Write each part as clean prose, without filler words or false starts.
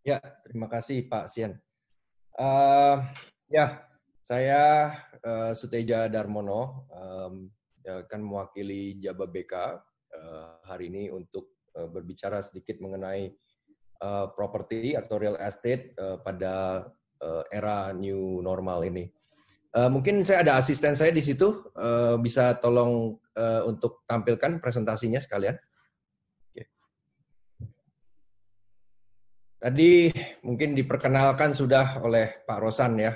Ya, terima kasih Pak Sian. Eh, ya, saya Suteja Darmono akan mewakili Jaba BK hari ini untuk berbicara sedikit mengenai properti atau real estate pada era new normal ini. Mungkin saya ada asisten saya di situ, bisa tolong untuk tampilkan presentasinya sekalian. Tadi mungkin diperkenalkan sudah oleh Pak Rosan ya,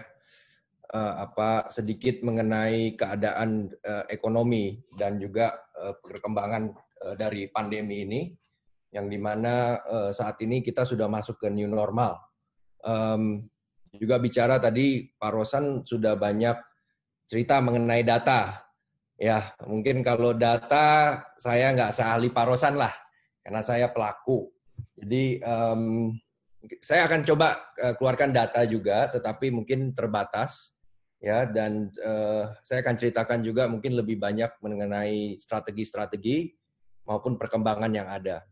sedikit mengenai keadaan ekonomi dan juga perkembangan dari pandemi ini, yang dimana saat ini kita sudah masuk ke new normal. Juga bicara tadi Pak Rosan sudah banyak cerita mengenai data. Ya, mungkin kalau data saya nggak seahli Pak Rosan lah, karena saya pelaku. Jadi saya akan coba keluarkan data juga, tetapi mungkin terbatas, ya. Dan saya akan ceritakan juga mungkin lebih banyak mengenai strategi-strategi maupun perkembangan yang ada.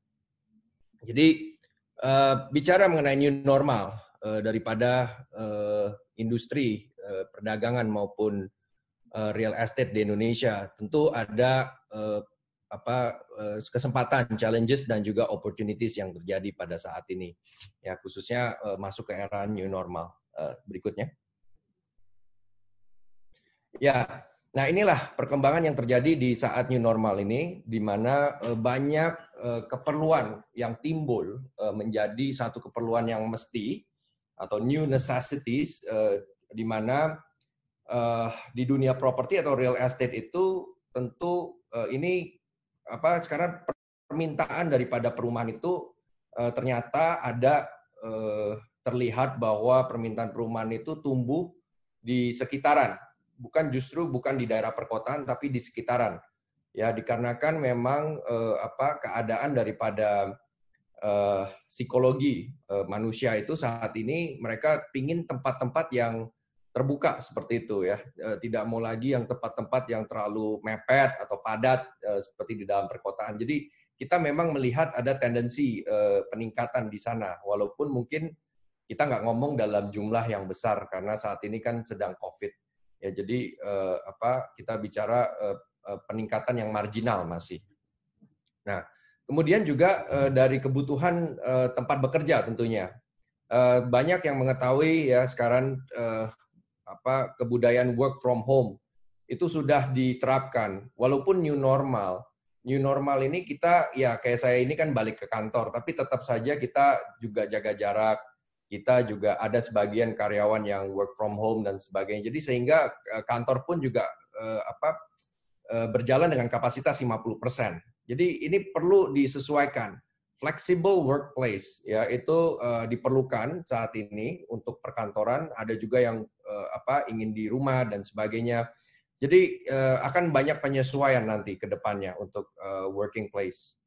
Jadi bicara mengenai new normal daripada industri perdagangan maupun real estate di Indonesia, tentu ada kesempatan, challenges dan juga opportunities yang terjadi pada saat ini. Ya, khususnya masuk ke era new normal. Berikutnya. Ya, nah inilah perkembangan yang terjadi di saat new normal ini, di mana banyak keperluan yang timbul menjadi satu keperluan yang mesti atau new necessities, di mana di dunia properti atau real estate itu tentu ini sekarang permintaan daripada perumahan itu ternyata ada terlihat bahwa permintaan perumahan itu tumbuh di sekitaran, bukan di daerah perkotaan tapi di sekitaran. Ya, dikarenakan memang keadaan daripada psikologi manusia itu saat ini mereka pingin tempat-tempat yang terbuka seperti itu ya, tidak mau lagi yang tempat-tempat yang terlalu mepet atau padat seperti di dalam perkotaan. Jadi kita memang melihat ada tendensi peningkatan di sana, walaupun mungkin kita nggak ngomong dalam jumlah yang besar karena saat ini kan sedang COVID. Ya, jadi kita bicara peningkatan yang marginal masih. Nah, kemudian juga dari kebutuhan tempat bekerja tentunya. Banyak yang mengetahui ya sekarang kebudayaan work from home itu sudah diterapkan. Walaupun new normal ini kita ya kayak saya ini kan balik ke kantor, tapi tetap saja kita juga jaga jarak. Kita juga ada sebagian karyawan yang work from home dan sebagainya. Jadi sehingga kantor pun juga berjalan dengan kapasitas 50%. Jadi ini perlu disesuaikan. Flexible workplace ya itu diperlukan saat ini untuk perkantoran. Ada juga yang ingin di rumah dan sebagainya. Jadi akan banyak penyesuaian nanti ke depannya untuk working place.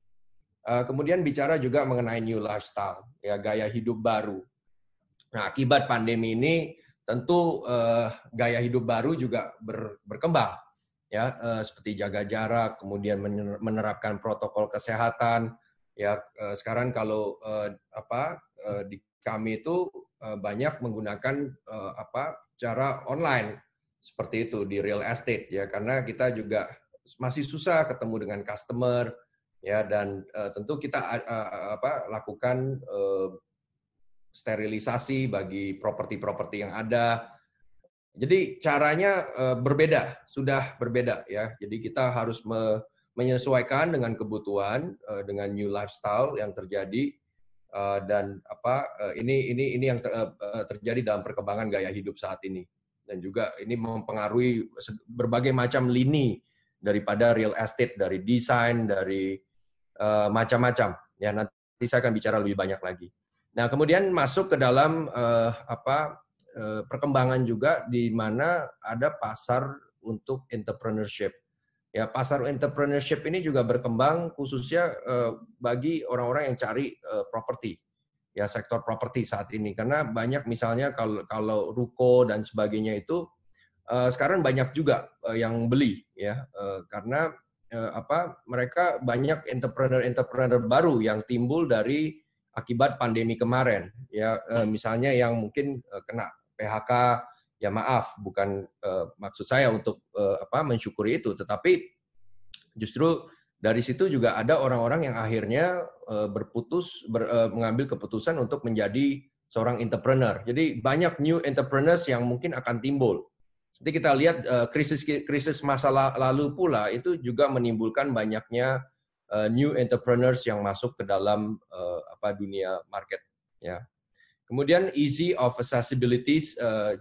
Kemudian bicara juga mengenai new lifestyle, ya gaya hidup baru. Nah, akibat pandemi ini tentu gaya hidup baru juga berkembang, ya seperti jaga jarak, kemudian menerapkan protokol kesehatan. Ya sekarang kalau di kami itu banyak menggunakan cara online seperti itu di real estate ya, karena kita juga masih susah ketemu dengan customer ya, dan tentu kita lakukan sterilisasi bagi properti-properti yang ada. Jadi caranya berbeda, sudah berbeda ya. Jadi kita harus menyesuaikan dengan kebutuhan, dengan new lifestyle yang terjadi, dan ini yang terjadi dalam perkembangan gaya hidup saat ini. Dan juga ini mempengaruhi berbagai macam lini daripada real estate, dari desain, dari macam-macam. Ya, nanti saya akan bicara lebih banyak lagi. Nah, kemudian masuk ke dalam perkembangan juga di mana ada pasar untuk entrepreneurship. Ya, pasar entrepreneurship ini juga berkembang khususnya bagi orang-orang yang cari properti. Ya, sektor properti saat ini, karena banyak misalnya kalau ruko dan sebagainya itu sekarang banyak juga yang beli ya, karena mereka banyak entrepreneur baru yang timbul dari akibat pandemi kemarin. Ya, misalnya yang mungkin kena PHK, ya maaf, bukan maksud saya untuk mensyukuri itu, tetapi justru dari situ juga ada orang-orang yang akhirnya mengambil keputusan untuk menjadi seorang entrepreneur. Jadi banyak new entrepreneurs yang mungkin akan timbul. Seperti kita lihat krisis masa lalu pula itu juga menimbulkan banyaknya new entrepreneurs yang masuk ke dalam dunia market. Ya. Kemudian easy of accessibility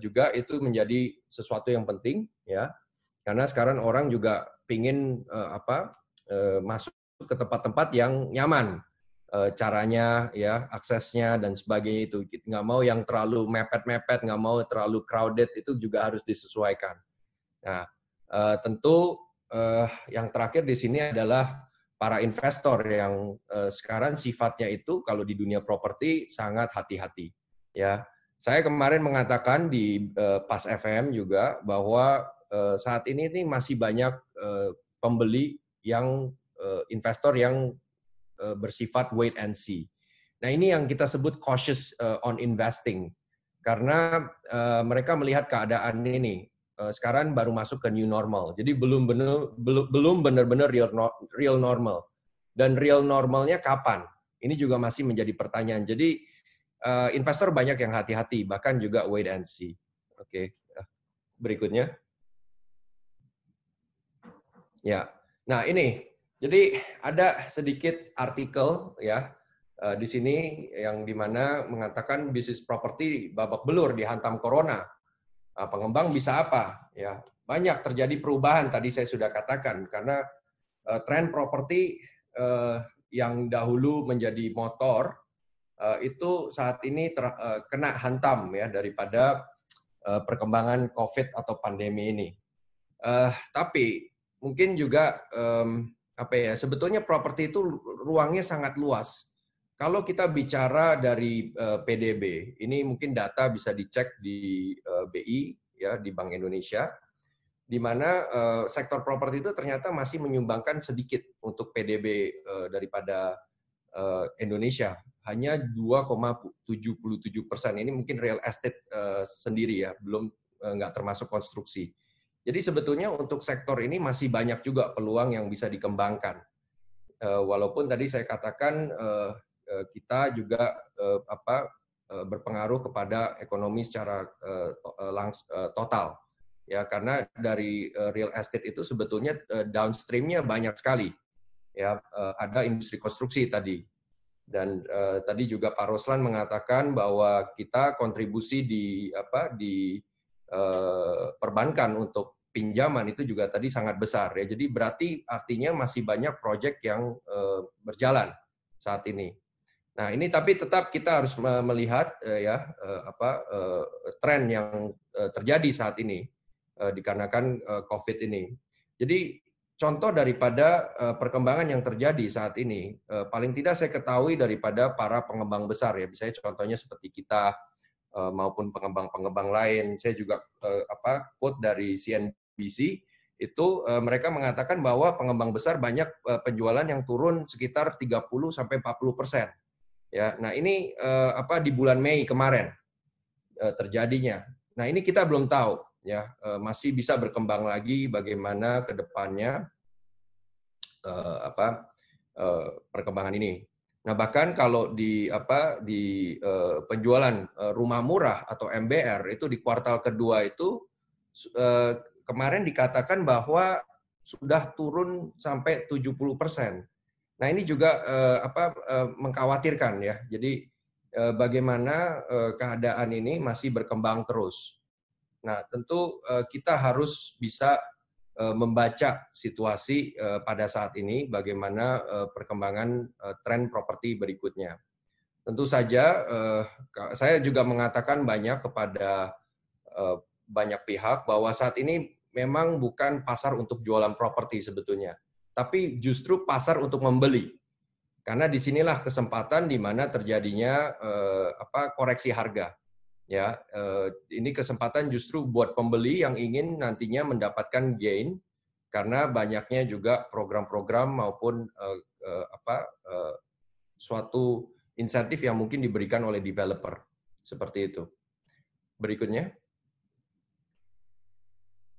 juga itu menjadi sesuatu yang penting, ya, karena sekarang orang juga pingin masuk ke tempat-tempat yang nyaman, caranya, ya, aksesnya dan sebagainya itu. Nggak mau yang terlalu mepet-mepet, nggak mau terlalu crowded, itu juga harus disesuaikan. Nah, tentu yang terakhir di sini adalah para investor yang sekarang sifatnya itu kalau di dunia properti sangat hati-hati. Ya, saya kemarin mengatakan di Pas FM juga bahwa saat ini masih banyak pembeli yang investor yang bersifat wait and see. Nah, ini yang kita sebut cautious on investing karena mereka melihat keadaan ini. Sekarang baru masuk ke new normal. Jadi belum benar-benar real normal. Dan real normalnya kapan? Ini juga masih menjadi pertanyaan. Jadi investor banyak yang hati-hati, bahkan juga wait and see. Oke. Berikutnya. Ya. Nah, ini. Jadi ada sedikit artikel ya di sini yang dimana mengatakan bisnis properti babak belur dihantam corona. Pengembang bisa apa? Ya, banyak terjadi perubahan tadi saya sudah katakan karena tren properti yang dahulu menjadi motor itu saat ini kena hantam ya daripada perkembangan COVID atau pandemi ini. Tapi mungkin juga sebetulnya properti itu ruangnya sangat luas. Kalau kita bicara dari PDB, ini mungkin data bisa dicek di BI, ya, di Bank Indonesia, di mana sektor properti itu ternyata masih menyumbangkan sedikit untuk PDB daripada Indonesia, hanya 2,77%. Ini mungkin real estate sendiri ya, belum nggak termasuk konstruksi. Jadi sebetulnya untuk sektor ini masih banyak juga peluang yang bisa dikembangkan. Walaupun tadi saya katakan kita juga berpengaruh kepada ekonomi secara total, ya, karena dari real estate itu sebetulnya downstreamnya banyak sekali, ya, ada industri konstruksi tadi, dan tadi juga Pak Roslan mengatakan bahwa kita kontribusi di perbankan untuk pinjaman itu juga tadi sangat besar, ya, jadi berarti artinya masih banyak proyek yang berjalan saat ini. Nah, ini tapi tetap kita harus melihat tren yang terjadi saat ini dikarenakan COVID ini. Jadi contoh daripada perkembangan yang terjadi saat ini, paling tidak saya ketahui daripada para pengembang besar ya, misalnya contohnya seperti kita maupun pengembang-pengembang lain. Saya juga quote dari CNBC itu mereka mengatakan bahwa pengembang besar banyak penjualan yang turun sekitar 30-40%. Ya, nah ini di bulan Mei kemarin terjadinya. Nah ini kita belum tahu, ya, masih bisa berkembang lagi bagaimana ke depannya perkembangan ini. Nah bahkan kalau di penjualan rumah murah atau MBR itu di kuartal kedua itu kemarin dikatakan bahwa sudah turun sampai 70%. Nah ini juga mengkhawatirkan ya. Jadi bagaimana keadaan ini masih berkembang terus. Nah tentu kita harus bisa membaca situasi pada saat ini, bagaimana perkembangan tren properti berikutnya. Tentu saja saya juga mengatakan banyak kepada banyak pihak bahwa saat ini memang bukan pasar untuk jualan properti sebetulnya, tapi justru pasar untuk membeli. Karena disinilah kesempatan di mana terjadinya koreksi harga. Ya, ini kesempatan justru buat pembeli yang ingin nantinya mendapatkan gain karena banyaknya juga program-program maupun suatu insentif yang mungkin diberikan oleh developer. Seperti itu. Berikutnya.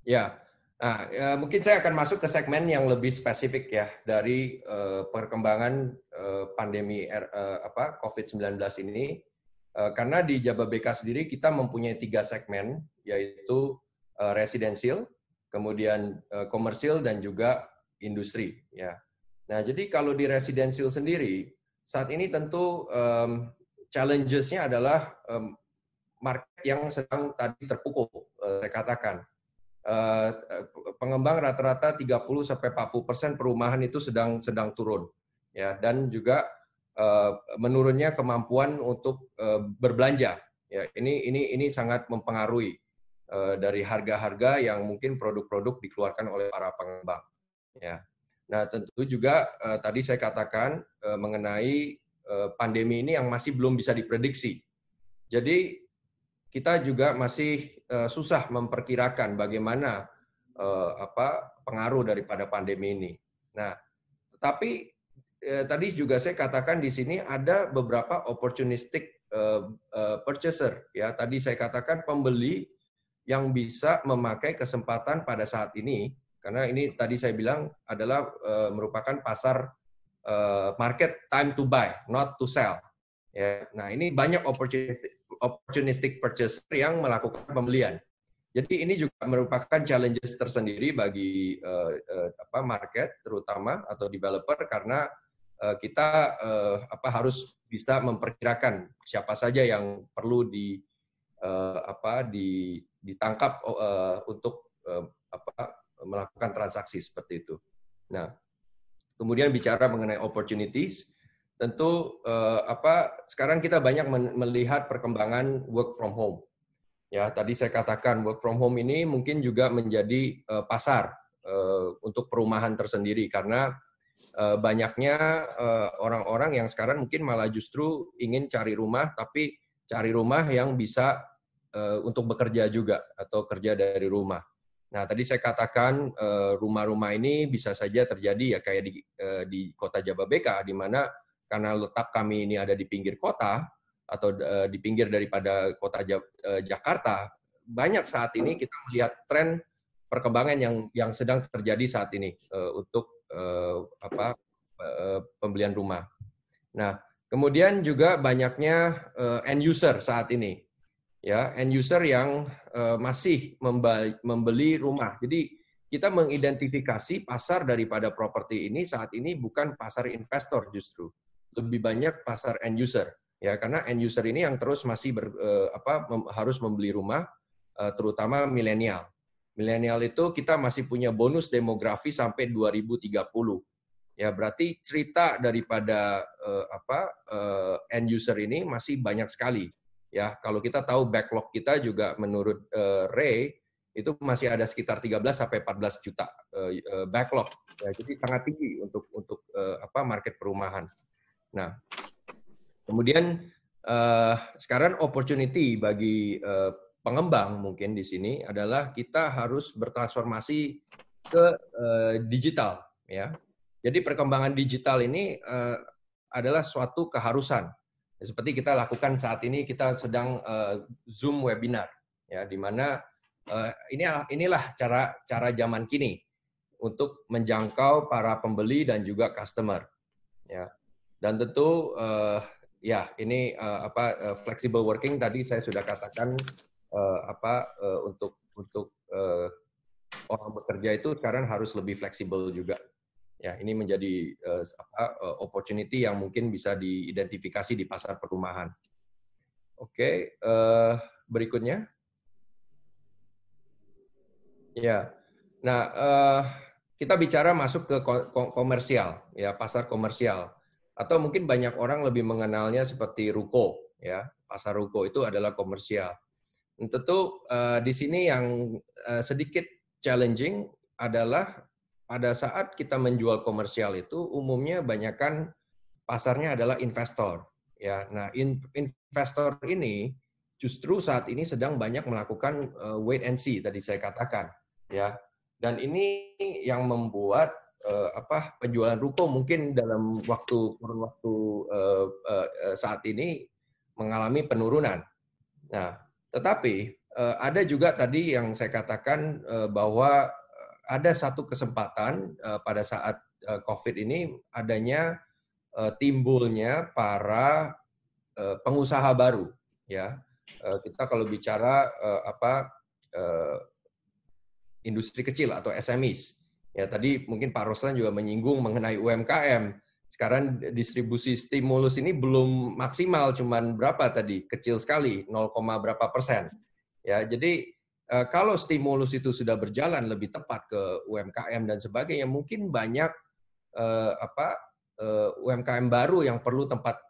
Ya, nah, mungkin saya akan masuk ke segmen yang lebih spesifik ya dari perkembangan pandemi COVID-19 ini. Karena di Jababeka sendiri kita mempunyai 3 segmen, yaitu residential, kemudian komersil, dan juga industri. Ya. Nah, jadi kalau di residential sendiri, saat ini tentu challenges-nya adalah market yang sedang tadi terpukul, saya katakan. Pengembang rata-rata 30-40% perumahan itu sedang turun, ya, dan juga menurunnya kemampuan untuk berbelanja. Ya, ini sangat mempengaruhi dari harga-harga yang mungkin produk-produk dikeluarkan oleh para pengembang. Ya. Nah, tentu juga tadi saya katakan mengenai pandemi ini yang masih belum bisa diprediksi. Jadi kita juga masih susah memperkirakan bagaimana pengaruh daripada pandemi ini. Nah, tetapi tadi juga saya katakan di sini ada beberapa opportunistic purchaser. Ya, tadi saya katakan pembeli yang bisa memakai kesempatan pada saat ini, karena ini tadi saya bilang adalah merupakan pasar market time to buy, not to sell. Ya, nah ini banyak opportunistic purchaser yang melakukan pembelian. Jadi ini juga merupakan challenges tersendiri bagi market terutama atau developer karena kita harus bisa memperkirakan siapa saja yang perlu ditangkap untuk melakukan transaksi seperti itu. Nah, kemudian bicara mengenai opportunities, tentu sekarang kita banyak melihat perkembangan work from home. Ya, tadi saya katakan work from home ini mungkin juga menjadi pasar untuk perumahan tersendiri karena banyaknya orang-orang yang sekarang mungkin malah justru ingin cari rumah, tapi cari rumah yang bisa untuk bekerja juga atau kerja dari rumah. Nah, tadi saya katakan rumah-rumah ini bisa saja terjadi ya kayak di kota Jababeka, di mana karena letak kami ini ada di pinggir kota atau di pinggir daripada kota Jakarta, banyak saat ini kita melihat tren perkembangan yang sedang terjadi saat ini untuk pembelian rumah. Nah, kemudian juga banyaknya end user saat ini. Ya, end user yang masih membeli rumah. Jadi kita mengidentifikasi pasar daripada properti ini saat ini bukan pasar investor justru, lebih banyak pasar end user. Ya, karena end user ini yang terus masih harus membeli rumah, terutama milenial. Milenial itu kita masih punya bonus demografi sampai 2030. Ya, berarti cerita daripada end user ini masih banyak sekali. Ya, kalau kita tahu backlog kita juga menurut Ray itu masih ada sekitar 13 sampai 14 juta backlog. Ya, jadi sangat tinggi untuk market perumahan. Nah, kemudian sekarang opportunity bagi pengembang mungkin di sini adalah kita harus bertransformasi ke digital. Ya, jadi perkembangan digital ini adalah suatu keharusan. Seperti kita lakukan saat ini, kita sedang Zoom webinar, ya, di mana inilah cara zaman kini untuk menjangkau para pembeli dan juga customer, ya. Dan tentu ya ini flexible working tadi saya sudah katakan untuk orang bekerja itu sekarang harus lebih fleksibel juga. Ya, ini menjadi opportunity yang mungkin bisa diidentifikasi di pasar perumahan. Oke, berikutnya. Ya, nah kita bicara masuk ke komersial, ya, pasar komersial. Atau mungkin banyak orang lebih mengenalnya seperti ruko, ya, pasar ruko itu adalah komersial. Tentu di sini yang sedikit challenging adalah pada saat kita menjual komersial itu umumnya banyakkan pasarnya adalah investor. Ya, nah investor ini justru saat ini sedang banyak melakukan wait and see tadi saya katakan. Ya, dan ini yang membuat penjualan ruko mungkin dalam kurun waktu saat ini mengalami penurunan. Nah, tetapi ada juga tadi yang saya katakan bahwa ada satu kesempatan pada saat COVID ini adanya timbulnya para pengusaha baru, ya. Kita kalau bicara industri kecil atau SMEs, ya tadi mungkin Pak Roslan juga menyinggung mengenai UMKM. Sekarang distribusi stimulus ini belum maksimal, cuman berapa tadi? Kecil sekali, 0, berapa persen. Ya, jadi kalau stimulus itu sudah berjalan lebih tepat ke UMKM dan sebagainya, mungkin banyak UMKM baru yang perlu tempat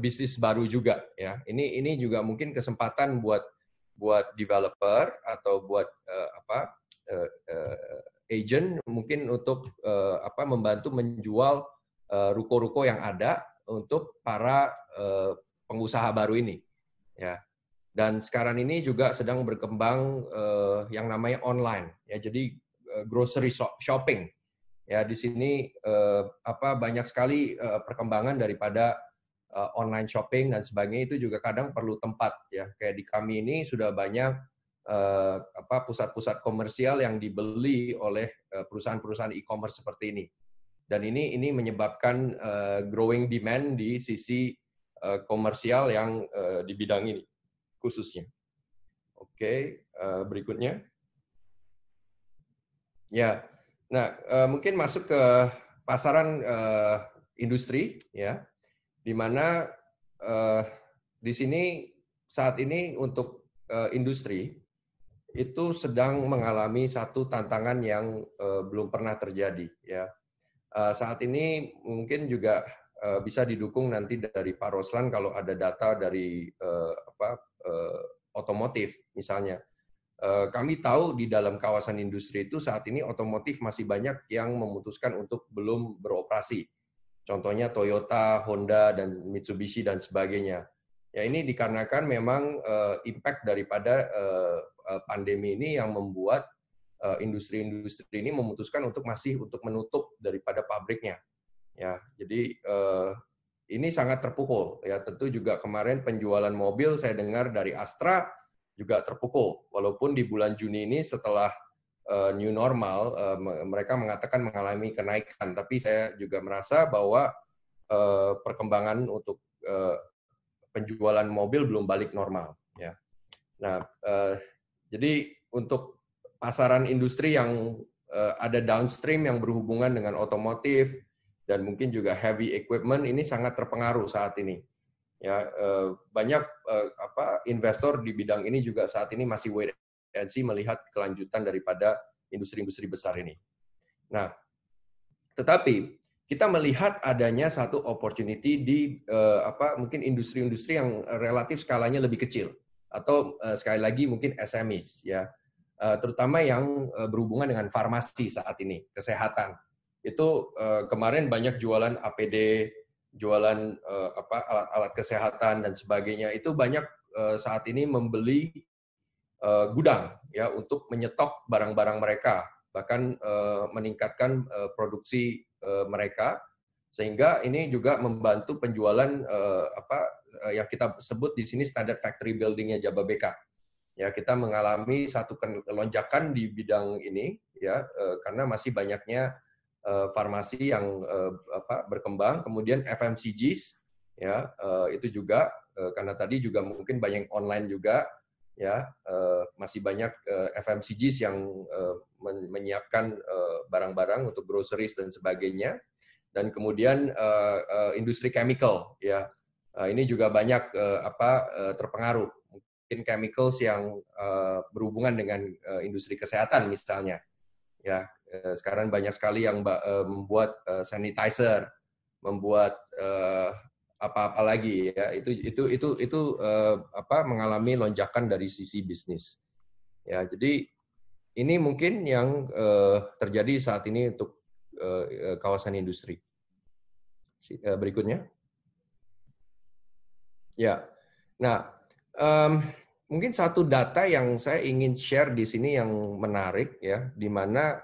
bisnis baru juga. Ya, ini juga mungkin kesempatan buat developer atau buat agent mungkin untuk membantu menjual ruko-ruko yang ada untuk para pengusaha baru ini. Ya. Dan sekarang ini juga sedang berkembang yang namanya online. Ya, jadi grocery shopping. Ya, di sini banyak sekali perkembangan daripada online shopping dan sebagainya, itu juga kadang perlu tempat, ya. Kayak di kami ini sudah banyak pusat-pusat komersial yang dibeli oleh perusahaan-perusahaan e-commerce seperti ini. Dan ini menyebabkan growing demand di sisi komersial yang di bidang ini khususnya. Oke, berikutnya. Ya, nah mungkin masuk ke pasaran industri, ya, di mana di sini saat ini untuk industri itu sedang mengalami satu tantangan yang belum pernah terjadi, ya. Saat ini mungkin juga bisa didukung nanti dari Pak Roslan kalau ada data dari otomotif misalnya. Kami tahu di dalam kawasan industri itu saat ini otomotif masih banyak yang memutuskan untuk belum beroperasi. Contohnya Toyota, Honda, dan Mitsubishi, dan sebagainya. Ya, ini dikarenakan memang impact daripada pandemi ini yang membuat industri-industri ini memutuskan untuk menutup daripada pabriknya. Ya, jadi ini sangat terpukul. Ya, tentu juga kemarin penjualan mobil saya dengar dari Astra juga terpukul. Walaupun di bulan Juni ini setelah new normal, mereka mengatakan mengalami kenaikan. Tapi saya juga merasa bahwa perkembangan untuk penjualan mobil belum balik normal. Ya. Nah, jadi untuk pasaran industri yang ada downstream yang berhubungan dengan otomotif dan mungkin juga heavy equipment ini sangat terpengaruh saat ini. Ya, banyak investor di bidang ini juga saat ini masih wait and see melihat kelanjutan daripada industri-industri besar ini. Nah, tetapi kita melihat adanya satu opportunity di mungkin industri-industri yang relatif skalanya lebih kecil atau sekali lagi mungkin SMEs, ya, terutama yang berhubungan dengan farmasi saat ini, kesehatan. Itu kemarin banyak jualan APD, jualan alat-alat kesehatan dan sebagainya, itu banyak saat ini membeli gudang, ya, untuk menyetok barang-barang mereka, bahkan meningkatkan produksi mereka, sehingga ini juga membantu penjualan yang kita sebut di sini standard factory building-nya Jababeka. Ya, kita mengalami satu lonjakan di bidang ini, ya, karena masih banyaknya farmasi yang berkembang, kemudian FMCGs, ya, itu juga karena tadi juga mungkin banyak online juga, ya, masih banyak FMCGs yang menyiapkan barang-barang untuk groceries dan sebagainya, dan kemudian industri chemical, ya, ini juga banyak terpengaruh, mungkin chemicals yang berhubungan dengan industri kesehatan misalnya. Ya, sekarang banyak sekali yang membuat sanitizer, membuat apa-apa lagi, ya. Itu mengalami lonjakan dari sisi bisnis. Ya, jadi ini mungkin yang terjadi saat ini untuk kawasan industri. Berikutnya. Ya. Nah, mungkin satu data yang saya ingin share di sini yang menarik, ya, di mana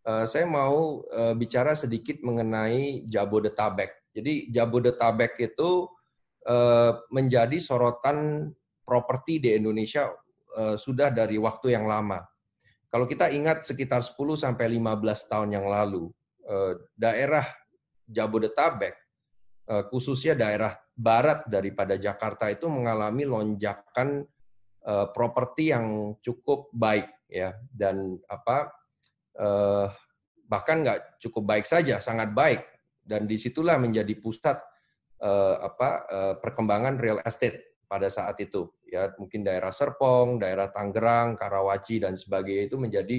saya mau bicara sedikit mengenai Jabodetabek. Jadi Jabodetabek itu menjadi sorotan properti di Indonesia sudah dari waktu yang lama. Kalau kita ingat sekitar 10 sampai 15 tahun yang lalu, daerah Jabodetabek, khususnya daerah barat daripada Jakarta itu mengalami lonjakan properti yang cukup baik ya, dan bahkan nggak cukup baik saja, sangat baik, dan disitulah menjadi pusat perkembangan real estate pada saat itu ya, mungkin daerah Serpong, daerah Tangerang, Karawaci dan sebagainya itu menjadi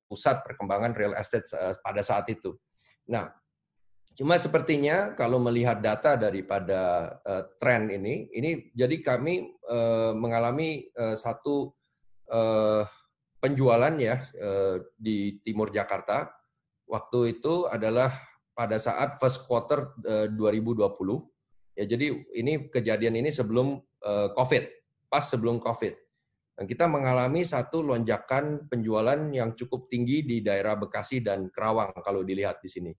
pusat perkembangan real estate pada saat itu. Nah, cuma sepertinya kalau melihat data daripada tren ini jadi kami mengalami satu penjualan ya di Timur Jakarta. Waktu itu adalah pada saat first quarter 2020. Ya, jadi ini kejadian ini sebelum COVID, pas sebelum COVID. Dan kita mengalami satu lonjakan penjualan yang cukup tinggi di daerah Bekasi dan Kerawang kalau dilihat di sini.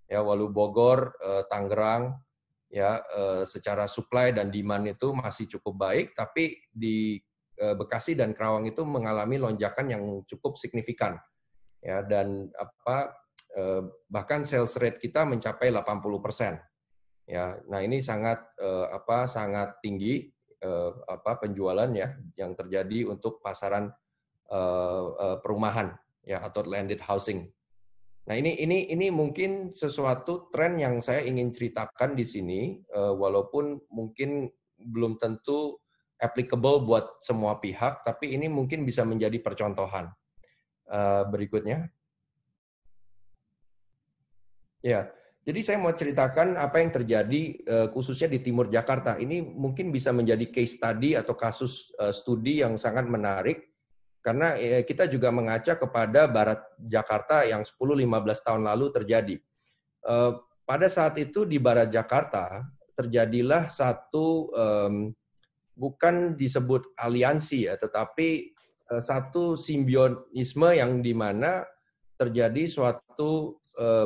Ya, walau Bogor, Tangerang, ya secara supply dan demand itu masih cukup baik, tapi di Bekasi dan Kerawang itu mengalami lonjakan yang cukup signifikan. Ya, dan bahkan sales rate kita mencapai 80%. Ya, nah ini sangat sangat tinggi penjualan ya yang terjadi untuk pasaran perumahan ya atau landed housing. Nah, ini mungkin sesuatu tren yang saya ingin ceritakan di sini, walaupun mungkin belum tentu applicable buat semua pihak, tapi ini mungkin bisa menjadi percontohan. Berikutnya. Ya, jadi saya mau ceritakan apa yang terjadi khususnya di Timur Jakarta. Ini mungkin bisa menjadi case study atau kasus studi yang sangat menarik, karena kita juga mengaca kepada Barat Jakarta yang 10-15 tahun lalu terjadi. Pada saat itu di Barat Jakarta terjadilah satu, bukan disebut aliansi ya, tetapi satu simbionisme yang dimana terjadi suatu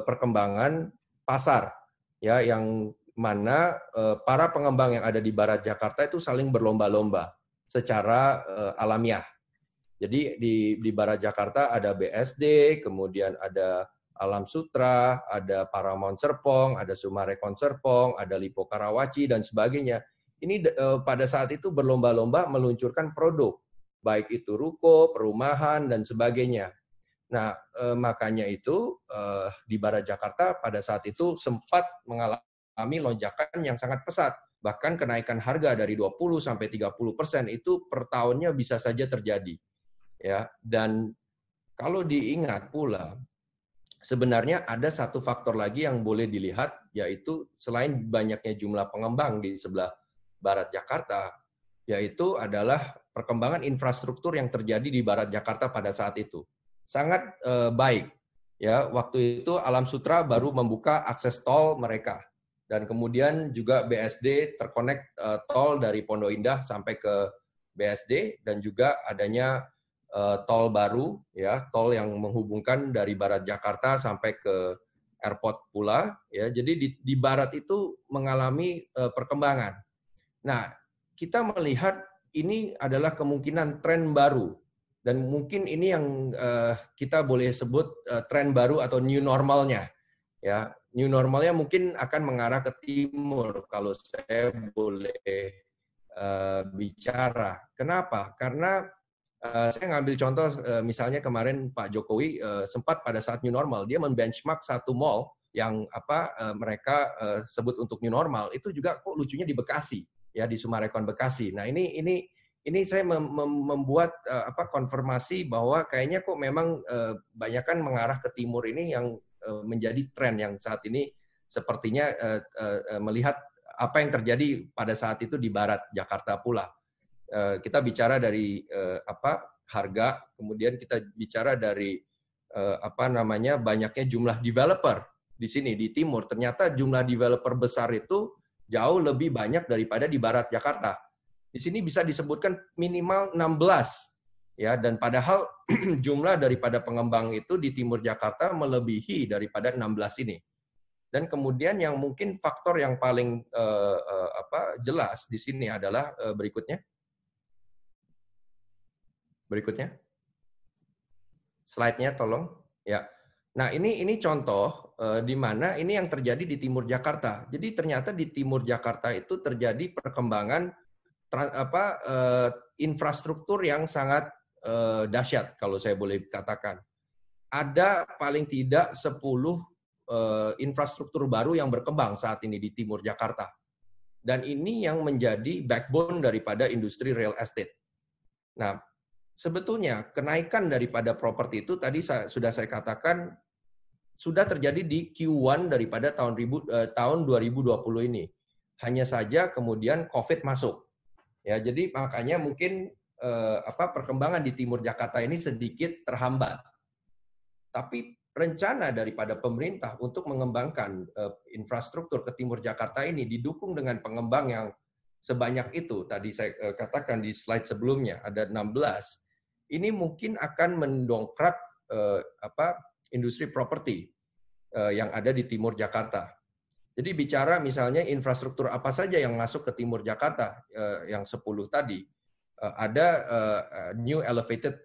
perkembangan pasar ya, yang mana para pengembang yang ada di Barat Jakarta itu saling berlomba-lomba secara alamiah. Jadi di Barat Jakarta ada BSD, kemudian ada Alam Sutra, ada Paramount Serpong, ada Sumarekon Serpong, ada Lipo Karawaci dan sebagainya. Ini pada saat itu berlomba-lomba meluncurkan produk, baik itu ruko, perumahan dan sebagainya. Nah, makanya itu di Barat Jakarta pada saat itu sempat mengalami lonjakan yang sangat pesat. Bahkan kenaikan harga dari 20 sampai 30% itu per tahunnya bisa saja terjadi. Ya, dan kalau diingat pula, sebenarnya ada satu faktor lagi yang boleh dilihat, yaitu selain banyaknya jumlah pengembang di sebelah Barat Jakarta, yaitu adalah perkembangan infrastruktur yang terjadi di Barat Jakarta pada saat itu. Sangat baik. Ya, waktu itu Alam Sutra baru membuka akses tol mereka, dan kemudian juga BSD terkonek tol dari Pondok Indah sampai ke BSD, dan juga adanya tol baru, ya, tol yang menghubungkan dari Barat Jakarta sampai ke airport pula. Ya, jadi di Barat itu mengalami perkembangan. Nah, kita melihat ini adalah kemungkinan tren baru. Dan mungkin ini yang kita boleh sebut tren baru atau new normalnya. Ya, new normalnya mungkin akan mengarah ke timur kalau saya boleh bicara. Kenapa? Karena saya ngambil contoh misalnya kemarin Pak Jokowi sempat pada saat new normal dia membenchmark satu mall yang mereka sebut untuk new normal, itu juga kok lucunya di Bekasi, ya, di Sumarekon Bekasi. Nah, ini saya membuat konfirmasi bahwa kayaknya kok memang banyakkan mengarah ke timur ini yang menjadi tren yang saat ini sepertinya melihat apa yang terjadi pada saat itu di Barat Jakarta pula. Kita bicara dari harga, kemudian kita bicara dari banyaknya jumlah developer di sini di timur. Ternyata jumlah developer besar itu jauh lebih banyak daripada di Barat Jakarta. Di sini bisa disebutkan minimal 16 Ya, dan padahal jumlah daripada pengembang itu di Timur Jakarta melebihi daripada 16 ini. Dan kemudian yang mungkin faktor yang paling jelas di sini adalah berikutnya. Berikutnya. Slide-nya tolong. Ya. Nah, ini contoh di mana ini yang terjadi di Timur Jakarta. Jadi ternyata di Timur Jakarta itu terjadi perkembangan infrastruktur yang sangat dahsyat kalau saya boleh katakan. Ada paling tidak 10 infrastruktur baru yang berkembang saat ini di Timur Jakarta. Dan ini yang menjadi backbone daripada industri real estate. Nah, sebetulnya kenaikan daripada properti itu tadi sudah saya katakan sudah terjadi di Q1 daripada tahun 2020 ini. Hanya saja kemudian COVID masuk. Ya, jadi makanya mungkin perkembangan di Timur Jakarta ini sedikit terhambat. Tapi rencana daripada pemerintah untuk mengembangkan infrastruktur ke Timur Jakarta ini didukung dengan pengembang yang sebanyak itu. Tadi saya katakan di slide sebelumnya ada 16. Ini mungkin akan mendongkrak industri properti yang ada di Timur Jakarta. Jadi bicara misalnya infrastruktur apa saja yang masuk ke Timur Jakarta yang 10 tadi, ada new elevated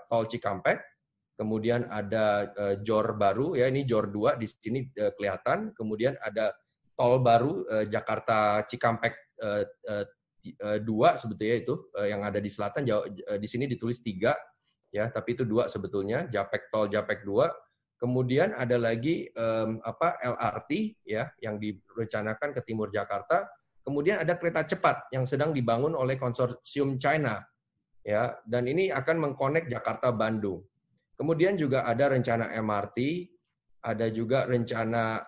tol Cikampek, kemudian ada JOR baru ya, ini JOR 2 di sini kelihatan, kemudian ada tol baru Jakarta Cikampek 2 sebetulnya itu yang ada di selatan, di sini ditulis 3 ya, tapi itu 2 sebetulnya, tol Japek 2. Kemudian ada lagi LRT ya yang direncanakan ke Timur Jakarta. Kemudian ada kereta cepat yang sedang dibangun oleh konsorsium China ya, dan ini akan mengkonek Jakarta Bandung. Kemudian juga ada rencana MRT, ada juga rencana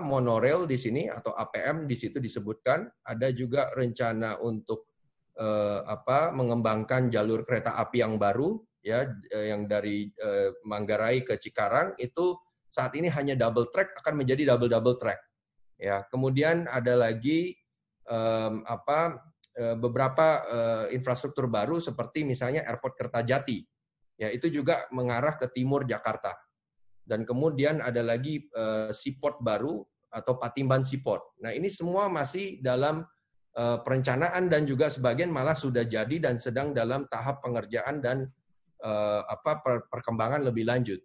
monorail di sini atau APM di situ disebutkan. Ada juga rencana untuk mengembangkan jalur kereta api yang baru ya, yang dari Manggarai ke Cikarang itu saat ini hanya double track akan menjadi double track. Ya, kemudian ada lagi beberapa infrastruktur baru seperti misalnya Airport Kertajati. Ya, itu juga mengarah ke Timur Jakarta. Dan kemudian ada lagi seaport baru atau Patimban Seaport. Nah, ini semua masih dalam perencanaan dan juga sebagian malah sudah jadi dan sedang dalam tahap pengerjaan dan perkembangan lebih lanjut.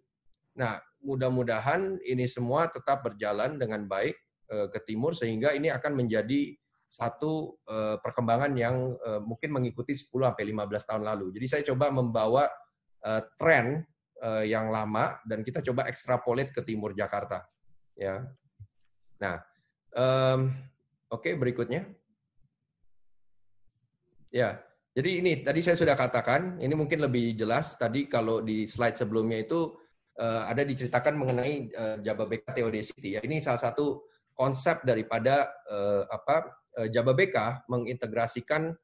Nah, mudah-mudahan ini semua tetap berjalan dengan baik ke timur sehingga ini akan menjadi satu perkembangan yang mungkin mengikuti 10-15 tahun lalu. Jadi saya coba membawa tren yang lama dan kita coba ekstrapolit ke Timur Jakarta. Ya. Nah, oke, berikutnya. Ya, jadi ini tadi saya sudah katakan, ini mungkin lebih jelas tadi kalau di slide sebelumnya itu ada diceritakan mengenai Jababeka TOD City. Ya, ini salah satu konsep daripada Jababeka mengintegrasikan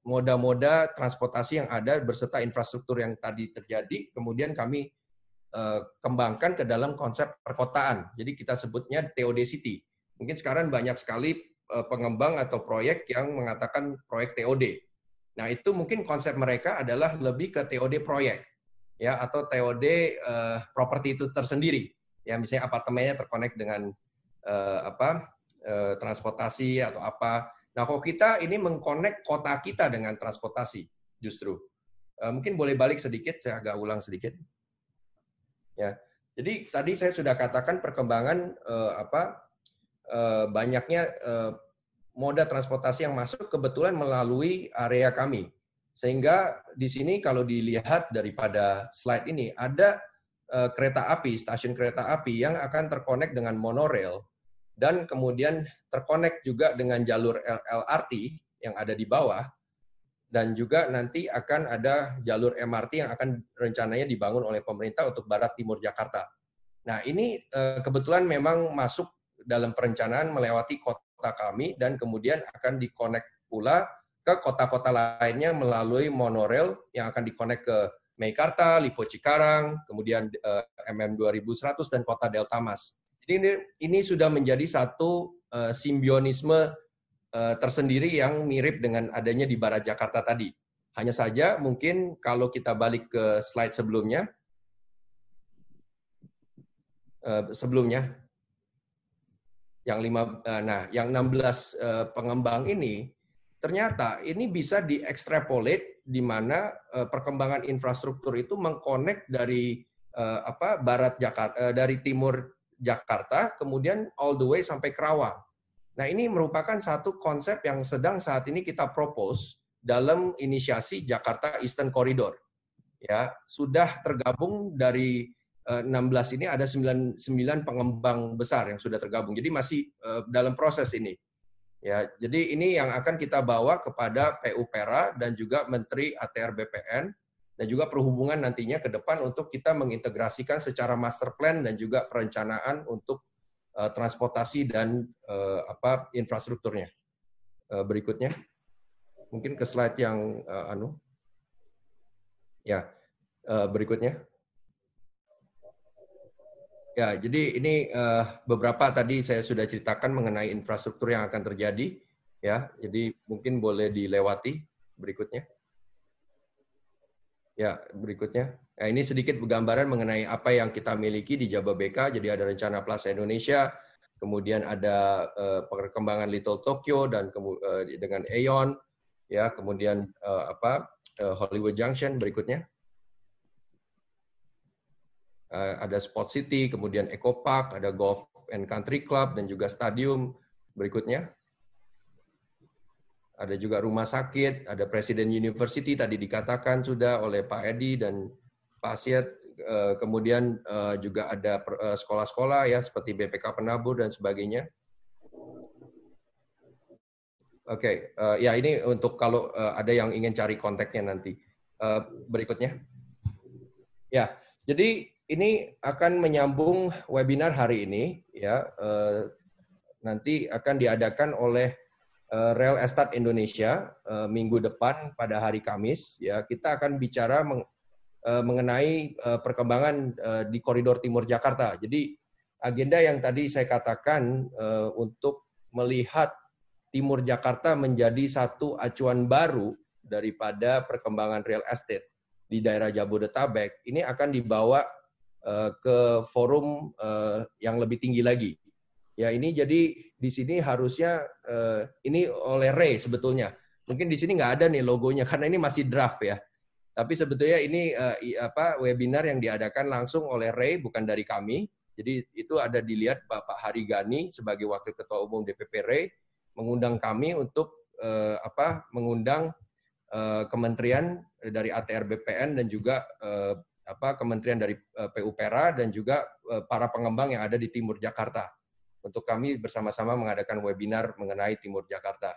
moda-moda transportasi yang ada berserta infrastruktur yang tadi terjadi, kemudian kami kembangkan ke dalam konsep perkotaan. Jadi kita sebutnya TOD City. Mungkin sekarang banyak sekali pengembang atau proyek yang mengatakan proyek TOD. Nah, itu mungkin konsep mereka adalah lebih ke TOD proyek, ya, atau TOD properti itu tersendiri. Ya, misalnya apartemennya terkonek dengan transportasi atau apa. Nah, kalau kita ini mengkonek kota kita dengan transportasi, justru. Mungkin boleh balik sedikit, saya agak ulang sedikit. Ya, jadi tadi saya sudah katakan perkembangan banyaknya moda transportasi yang masuk kebetulan melalui area kami. Sehingga di sini kalau dilihat daripada slide ini, ada kereta api, stasiun kereta api yang akan terkonek dengan monorail, dan kemudian terkonek juga dengan jalur LRT yang ada di bawah, dan juga nanti akan ada jalur MRT yang akan rencananya dibangun oleh pemerintah untuk Barat Timur Jakarta. Nah, ini kebetulan memang masuk dalam perencanaan melewati kota kami dan kemudian akan dikonek pula ke kota-kota lainnya melalui monorail yang akan dikonek ke Meikarta, Lipo Cikarang, kemudian MM 2100 dan Kota Delta Mas. Jadi ini sudah menjadi satu simbionisme tersendiri yang mirip dengan adanya di Barat Jakarta tadi. Hanya saja mungkin kalau kita balik ke slide sebelumnya, yang 16 pengembang ini, ternyata ini bisa diekstrapolate di mana perkembangan infrastruktur itu mengkonek dari barat Jakarta, dari timur Jakarta, kemudian all the way sampai Kerawang. Nah, ini merupakan satu konsep yang sedang saat ini kita propose dalam inisiasi Jakarta Eastern Corridor. Ya, sudah tergabung dari 16 ini ada 9 pengembang besar yang sudah tergabung. Jadi masih dalam proses ini. Ya, jadi ini yang akan kita bawa kepada PUPera dan juga Menteri ATR BPN dan juga perhubungan nantinya ke depan untuk kita mengintegrasikan secara master plan dan juga perencanaan untuk transportasi dan infrastrukturnya. Berikutnya, mungkin ke slide yang berikutnya. Ya, jadi ini beberapa tadi saya sudah ceritakan mengenai infrastruktur yang akan terjadi. Ya, jadi mungkin boleh dilewati berikutnya. Ya, berikutnya. Nah, ini sedikit gambaran mengenai apa yang kita miliki di Jababeka. Jadi ada rencana Plaza Indonesia, kemudian ada perkembangan Little Tokyo dan dengan Aeon, ya, kemudian Hollywood Junction berikutnya. Ada Sport City, kemudian Eco Park, ada Golf and Country Club, dan juga stadium berikutnya. Ada juga rumah sakit, ada Presiden University, tadi dikatakan sudah oleh Pak Edi dan Pak Asyad. Kemudian juga ada sekolah-sekolah ya seperti BPK Penabur dan sebagainya. Oke, ya ini untuk kalau ada yang ingin cari kontaknya nanti. Berikutnya. Ya, jadi ini akan menyambung webinar hari ini, ya. Nanti akan diadakan oleh Real Estate Indonesia minggu depan pada hari Kamis. Ya, kita akan bicara mengenai perkembangan di koridor timur Jakarta. Jadi agenda yang tadi saya katakan untuk melihat timur Jakarta menjadi satu acuan baru daripada perkembangan real estate di daerah Jabodetabek, ini akan dibawa ke forum yang lebih tinggi lagi. Ya, ini jadi di sini harusnya ini oleh Ray sebetulnya. Mungkin di sini nggak ada nih logonya karena ini masih draft ya. Tapi sebetulnya ini webinar yang diadakan langsung oleh Ray, bukan dari kami. Jadi itu ada dilihat Bapak Hari Gani sebagai Wakil Ketua Umum DPP Ray mengundang kami untuk mengundang kementerian dari ATR BPN dan juga kementerian dari PUPera dan juga para pengembang yang ada di timur Jakarta untuk kami bersama-sama mengadakan webinar mengenai timur Jakarta.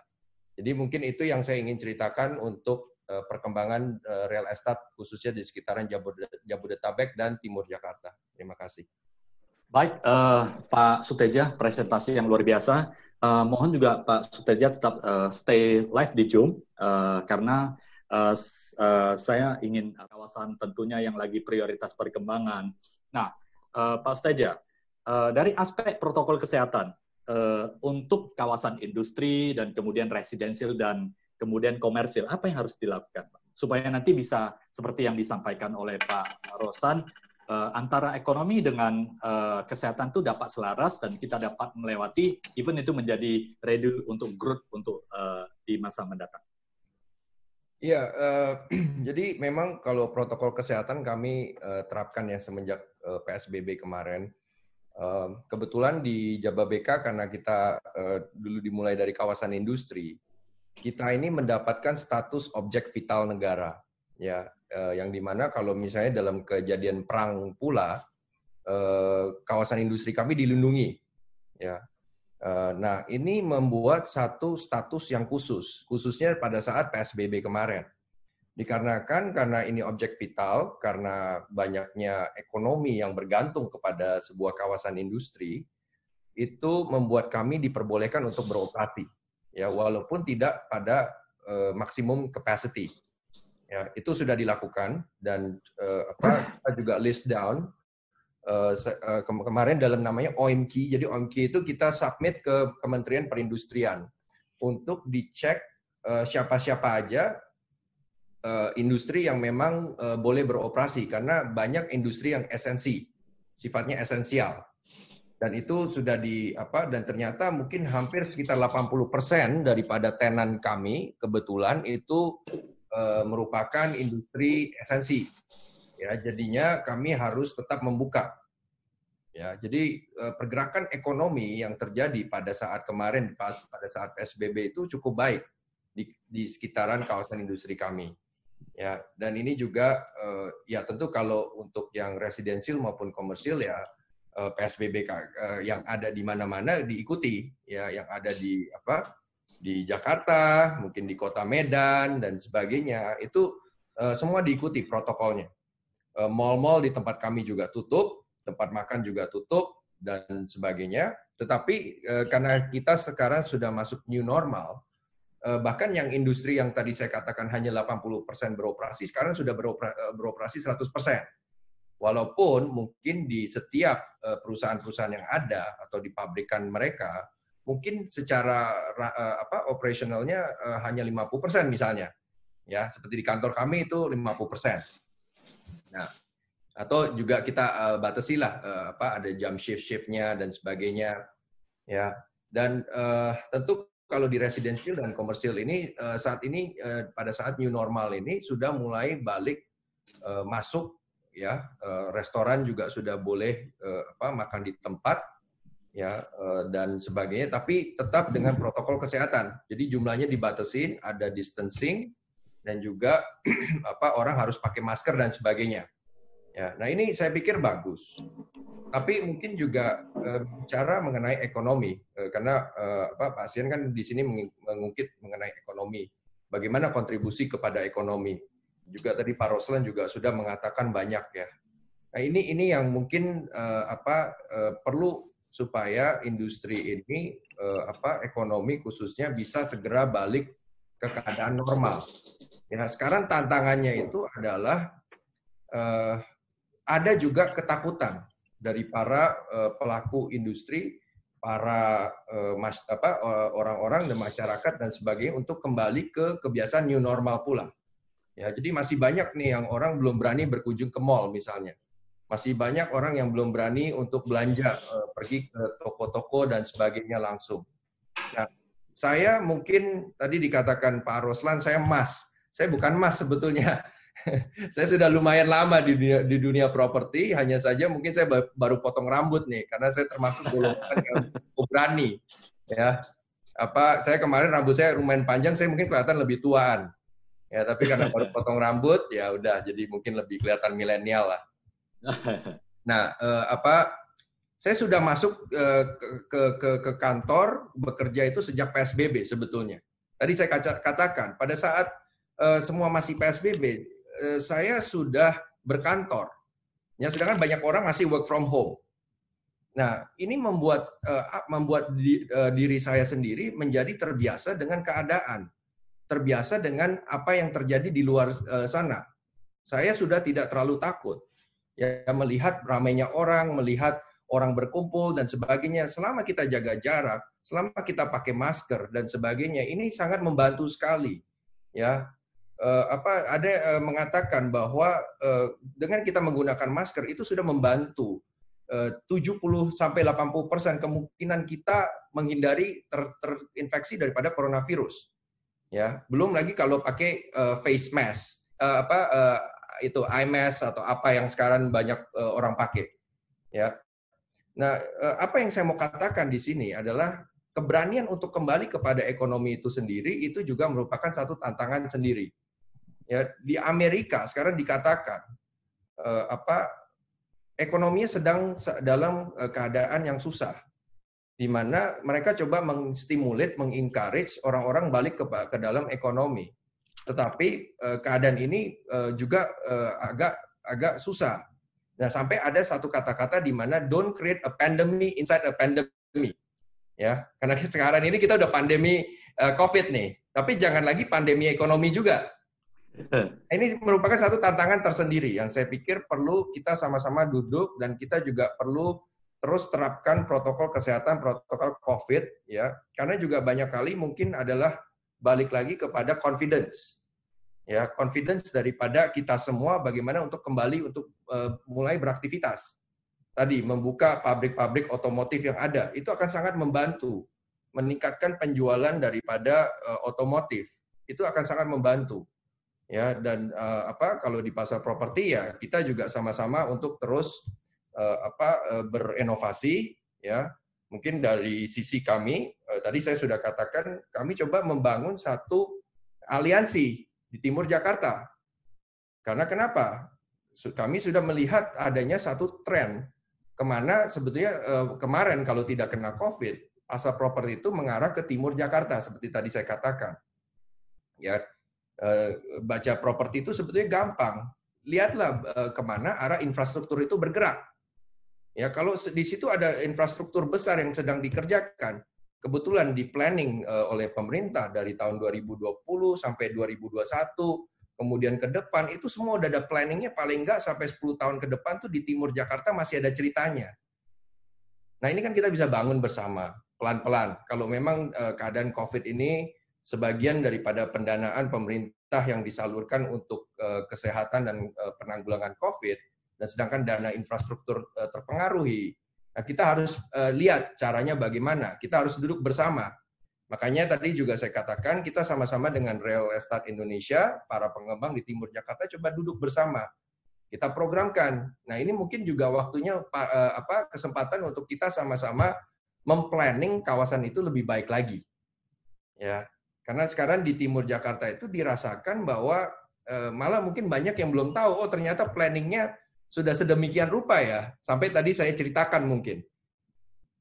Jadi mungkin itu yang saya ingin ceritakan untuk perkembangan real estate khususnya di sekitaran Jabodetabek dan timur Jakarta. Terima kasih. Baik, Pak Suteja, presentasi yang luar biasa. Mohon juga Pak Suteja tetap stay live di Zoom karena saya ingin kawasan tentunya yang lagi prioritas perkembangan. Nah, Pak Suteja, dari aspek protokol kesehatan untuk kawasan industri dan kemudian residensial dan kemudian komersil, apa yang harus dilakukan, Pak? Supaya nanti bisa seperti yang disampaikan oleh Pak Rosan, antara ekonomi dengan kesehatan itu dapat selaras dan kita dapat melewati, even itu menjadi ready untuk growth untuk di masa mendatang. Iya, jadi memang kalau protokol kesehatan kami terapkan ya semenjak PSBB kemarin. Kebetulan di Jababeka karena kita dulu dimulai dari kawasan industri, kita ini mendapatkan status objek vital negara, ya, yang dimana kalau misalnya dalam kejadian perang pula, kawasan industri kami dilindungi, ya. Nah, ini membuat satu status yang khususnya pada saat PSBB kemarin. Dikarenakan karena ini objek vital, karena banyaknya ekonomi yang bergantung kepada sebuah kawasan industri, itu membuat kami diperbolehkan untuk beroperasi, ya, walaupun tidak pada maksimum capacity. Ya, itu sudah dilakukan dan kita juga list down. Kemarin dalam namanya OMQ, jadi OMQ itu kita submit ke Kementerian Perindustrian untuk dicek siapa-siapa aja industri yang memang boleh beroperasi karena banyak industri yang sifatnya esensial. Dan itu sudah dan ternyata mungkin hampir sekitar 80% daripada tenan kami kebetulan itu merupakan industri esensi. Ya, jadinya kami harus tetap membuka. Ya, jadi pergerakan ekonomi yang terjadi pada saat kemarin pada saat PSBB itu cukup baik di sekitaran kawasan industri kami. Ya, dan ini juga ya tentu kalau untuk yang residensial maupun komersil ya PSBB yang ada di mana-mana diikuti, ya yang ada di Jakarta, mungkin di Kota Medan dan sebagainya itu semua diikuti protokolnya. Mal-mal di tempat kami juga tutup, tempat makan juga tutup dan sebagainya. Tetapi karena kita sekarang sudah masuk new normal, bahkan yang industri yang tadi saya katakan hanya 80% beroperasi, sekarang sudah beroperasi 100%. Walaupun mungkin di setiap perusahaan-perusahaan yang ada atau di pabrikan mereka, mungkin secara operasionalnya hanya 50% misalnya. Ya, seperti di kantor kami itu 50%. Nah, atau juga kita batasi lah ada jam shift-shiftnya dan sebagainya. Ya. Dan tentu kalau di residential dan komersil ini saat ini pada saat new normal ini sudah mulai balik masuk. Ya, restoran juga sudah boleh makan di tempat, ya dan sebagainya, tapi tetap dengan protokol kesehatan. Jadi jumlahnya dibatasin, ada distancing, dan juga orang harus pakai masker dan sebagainya. Ya, nah ini saya pikir bagus. Tapi mungkin juga bicara mengenai ekonomi, karena Pak Sian kan di sini mengungkit mengenai ekonomi, bagaimana kontribusi kepada ekonomi. Juga tadi Pak Roslan juga sudah mengatakan banyak ya. Nah ini yang mungkin perlu supaya industri ini ekonomi khususnya bisa segera balik ke keadaan normal. Ya sekarang tantangannya itu adalah ada juga ketakutan dari para pelaku industri, para orang-orang dan masyarakat dan sebagainya untuk kembali ke kebiasaan new normal pula. Ya, jadi masih banyak nih yang orang belum berani berkunjung ke mall misalnya. Masih banyak orang yang belum berani untuk belanja, pergi ke toko-toko dan sebagainya langsung. Nah, saya mungkin tadi dikatakan Pak Roslan, saya emas. Saya bukan emas sebetulnya. Saya sudah lumayan lama di dunia properti, hanya saja mungkin saya baru potong rambut nih, karena saya termasuk golongan yang berani. Ya, saya kemarin rambut saya lumayan panjang, saya mungkin kelihatan lebih tuaan. Ya, tapi karena baru potong rambut, ya udah jadi mungkin lebih kelihatan milenial lah. Nah, saya sudah masuk ke kantor bekerja itu sejak PSBB sebetulnya. Tadi saya katakan pada saat semua masih PSBB, saya sudah berkantor. Ya, sedangkan banyak orang masih work from home. Nah, ini membuat diri saya sendiri menjadi terbiasa dengan keadaan. Terbiasa dengan apa yang terjadi di luar sana. Saya sudah tidak terlalu takut ya melihat ramainya orang, melihat orang berkumpul dan sebagainya. Selama kita jaga jarak, selama kita pakai masker dan sebagainya, ini sangat membantu sekali. Ya, ada mengatakan bahwa dengan kita menggunakan masker itu sudah membantu 70-80% kemungkinan kita menghindari terinfeksi daripada coronavirus. Ya, belum lagi kalau pakai face mask, itu eye mask atau apa yang sekarang banyak orang pakai. Ya, nah apa yang saya mau katakan di sini adalah keberanian untuk kembali kepada ekonomi itu sendiri itu juga merupakan satu tantangan sendiri. Ya, di Amerika sekarang dikatakan ekonominya sedang dalam keadaan yang susah, di mana mereka coba mengstimulat, mengencourage orang-orang balik ke dalam ekonomi. Tetapi keadaan ini juga agak susah. Nah, sampai ada satu kata-kata di mana don't create a pandemic inside a pandemic. Ya, karena sekarang ini kita udah pandemi COVID nih, tapi jangan lagi pandemi ekonomi juga. Ini merupakan satu tantangan tersendiri yang saya pikir perlu kita sama-sama duduk dan kita juga perlu terus terapkan protokol kesehatan, protokol COVID, ya, karena juga banyak kali mungkin adalah balik lagi kepada confidence, Ya, confidence daripada kita semua bagaimana untuk kembali untuk mulai beraktivitas. Tadi membuka pabrik-pabrik otomotif yang ada, itu akan sangat membantu meningkatkan penjualan daripada otomotif. Itu akan sangat membantu. Ya, dan kalau di pasar properti ya kita juga sama-sama untuk terus berinovasi, ya. Mungkin dari sisi kami tadi saya sudah katakan kami coba membangun satu aliansi di Timur Jakarta. Karena kenapa? Kami sudah melihat adanya satu tren kemana sebetulnya kemarin kalau tidak kena COVID, pasar properti itu mengarah ke Timur Jakarta seperti tadi saya katakan. Ya, baca properti itu sebetulnya gampang. Lihatlah kemana arah infrastruktur itu bergerak. Ya, kalau di situ ada infrastruktur besar yang sedang dikerjakan, kebetulan di planning oleh pemerintah dari tahun 2020 sampai 2021, kemudian ke depan, itu semua udah ada planningnya paling nggak sampai 10 tahun ke depan tuh di Timur Jakarta masih ada ceritanya. Nah ini kan kita bisa bangun bersama, pelan-pelan. Kalau memang keadaan COVID ini, sebagian daripada pendanaan pemerintah yang disalurkan untuk kesehatan dan penanggulangan COVID, dan sedangkan dana infrastruktur terpengaruhi, nah kita harus lihat caranya bagaimana. Kita harus duduk bersama. Makanya tadi juga saya katakan kita sama-sama dengan Real Estate Indonesia, para pengembang di Timur Jakarta coba duduk bersama. Kita programkan. Nah ini mungkin juga waktunya kesempatan untuk kita sama-sama memplanning kawasan itu lebih baik lagi. Ya, karena sekarang di Timur Jakarta itu dirasakan bahwa malah mungkin banyak yang belum tahu, oh ternyata planningnya sudah sedemikian rupa ya, sampai tadi saya ceritakan mungkin.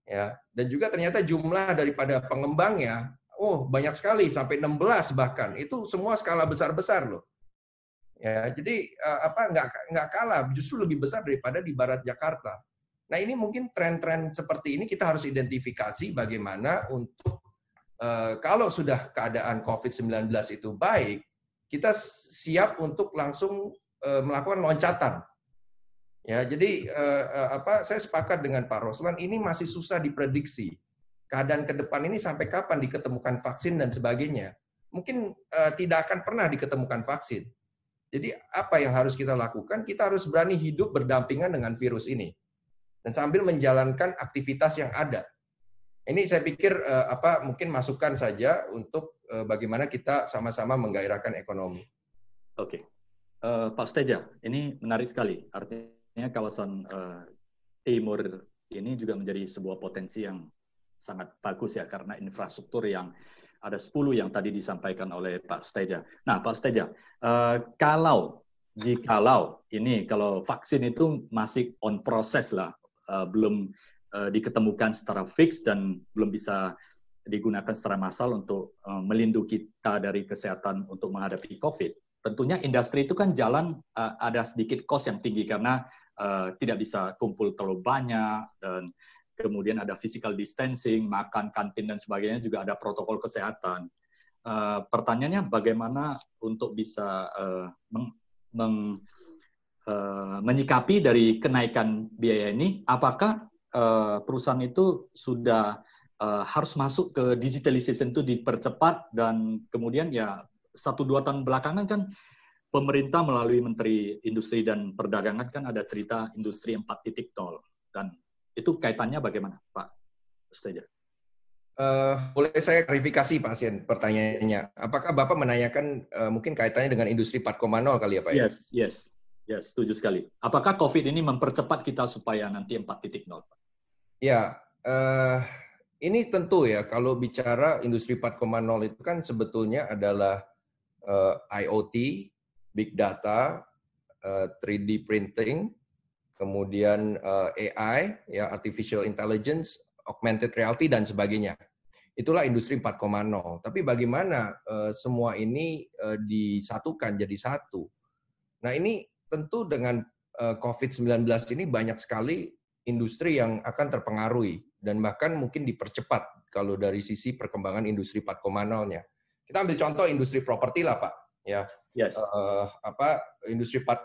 Ya, dan juga ternyata jumlah daripada pengembangnya, oh banyak sekali, sampai 16 bahkan, itu semua skala besar-besar loh. Ya, jadi nggak kalah, justru lebih besar daripada di Barat Jakarta. Nah ini mungkin tren-tren seperti ini kita harus identifikasi bagaimana untuk kalau sudah keadaan COVID-19 itu baik, kita siap untuk langsung melakukan loncatan. Ya, jadi saya sepakat dengan Pak Roslan, ini masih susah diprediksi. Keadaan ke depan ini sampai kapan diketemukan vaksin dan sebagainya. Mungkin tidak akan pernah diketemukan vaksin. Jadi apa yang harus kita lakukan? Kita harus berani hidup berdampingan dengan virus ini. Dan sambil menjalankan aktivitas yang ada. Ini saya pikir mungkin masukan saja untuk bagaimana kita sama-sama menggairahkan ekonomi. Oke. Pak Suteja, ini menarik sekali. Artinya kawasan timur ini juga menjadi sebuah potensi yang sangat bagus ya, karena infrastruktur yang ada 10 yang tadi disampaikan oleh Pak Suteja. Nah, Pak Suteja, jikalau ini kalau vaksin itu masih on proses lah, belum diketemukan secara fix dan belum bisa digunakan secara massal untuk melindungi kita dari kesehatan untuk menghadapi COVID. Tentunya industri itu kan jalan ada sedikit cost yang tinggi karena tidak bisa kumpul terlalu banyak, dan kemudian ada physical distancing, makan, kantin, dan sebagainya, juga ada protokol kesehatan. Pertanyaannya bagaimana untuk bisa menyikapi dari kenaikan biaya ini? Apakah perusahaan itu sudah harus masuk ke digitalization itu dipercepat, dan kemudian ya 1-2 tahun belakangan kan pemerintah melalui Menteri Industri dan Perdagangan kan ada cerita industri 4.0, dan itu kaitannya bagaimana, Pak Suteja? Boleh saya klarifikasi Pak Sien pertanyaannya. Apakah Bapak menanyakan mungkin kaitannya dengan industri 4.0 kali ya Pak? Yes, setuju sekali. Apakah COVID ini mempercepat kita supaya nanti 4.0? Ya, ini tentu ya, kalau bicara industri 4.0 itu kan sebetulnya adalah IoT, Big Data, 3D Printing, kemudian AI, ya Artificial Intelligence, Augmented Reality, dan sebagainya. Itulah industri 4.0. Tapi bagaimana semua ini disatukan jadi satu? Nah ini tentu dengan COVID-19 ini banyak sekali industri yang akan terpengaruhi dan bahkan mungkin dipercepat kalau dari sisi perkembangan industri 4.0-nya. Kita ambil contoh industri properti lah Pak. Ya, yes.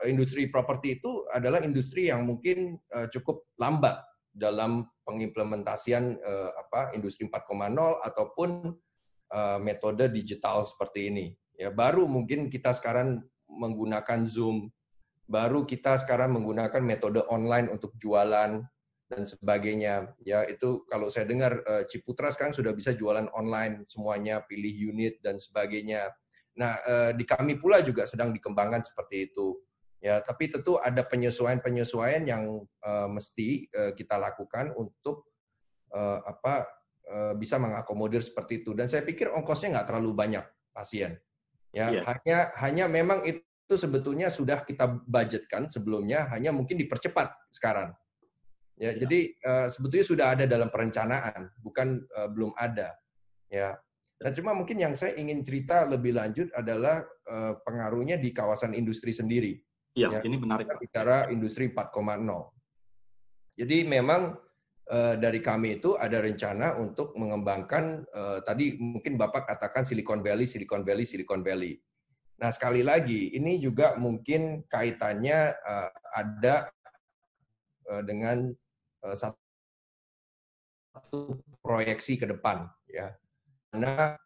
Industri properti itu adalah industri yang mungkin cukup lambat dalam pengimplementasian industri 4.0 ataupun metode digital seperti ini. Ya, baru mungkin kita sekarang menggunakan Zoom, baru kita sekarang menggunakan metode online untuk jualan dan sebagainya. Ya, itu kalau saya dengar Ciputra sekarang sudah bisa jualan online semuanya, pilih unit dan sebagainya. Nah, di kami pula juga sedang dikembangkan seperti itu. Ya, tapi tentu ada penyesuaian-penyesuaian yang mesti kita lakukan untuk bisa mengakomodir seperti itu. Dan saya pikir ongkosnya nggak terlalu banyak pasien. Ya, hanya memang itu sebetulnya sudah kita budgetkan sebelumnya, hanya mungkin dipercepat sekarang. Ya, jadi sebetulnya sudah ada dalam perencanaan, bukan belum ada. Ya. Dan cuma mungkin yang saya ingin cerita lebih lanjut adalah pengaruhnya di kawasan industri sendiri. Iya, ini menarik. Kita bicara industri 4.0. Jadi memang dari kami itu ada rencana untuk mengembangkan tadi mungkin Bapak katakan Silicon Valley, Silicon Valley, Silicon Valley. Nah, sekali lagi ini juga mungkin kaitannya ada dengan satu proyeksi ke depan, ya. Karena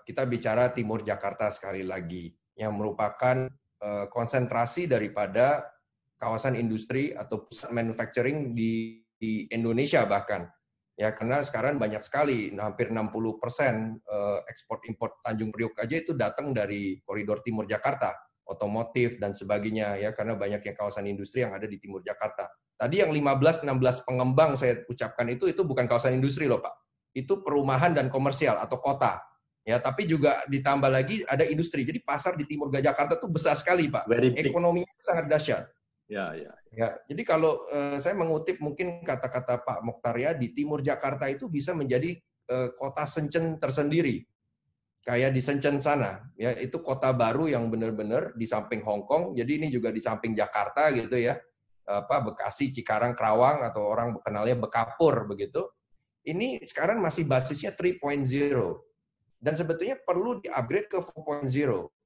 kita bicara Timur Jakarta sekali lagi, yang merupakan konsentrasi daripada kawasan industri atau pusat manufacturing di Indonesia bahkan. Ya, karena sekarang banyak sekali, hampir 60% ekspor impor Tanjung Priok aja itu datang dari koridor Timur Jakarta, otomotif dan sebagainya ya, karena banyak yang kawasan industri yang ada di Timur Jakarta. Tadi yang 15-16 pengembang saya ucapkan itu bukan kawasan industri loh, Pak. Itu perumahan dan komersial atau kota. Ya, tapi juga ditambah lagi ada industri. Jadi pasar di Timur Jakarta itu besar sekali, Pak. Ekonominya sangat dahsyat. Ya, jadi kalau saya mengutip mungkin kata-kata Pak Mokhtar, di Timur Jakarta itu bisa menjadi kota Shenzhen tersendiri. Kayak di Shenzhen sana, ya itu kota baru yang benar-benar di samping Hong Kong. Jadi ini juga di samping Jakarta gitu ya. Bekasi, Cikarang, Kerawang atau orang kenalnya Bekapur begitu. Ini sekarang masih basisnya 3.0 dan sebetulnya perlu di-upgrade ke 4.0.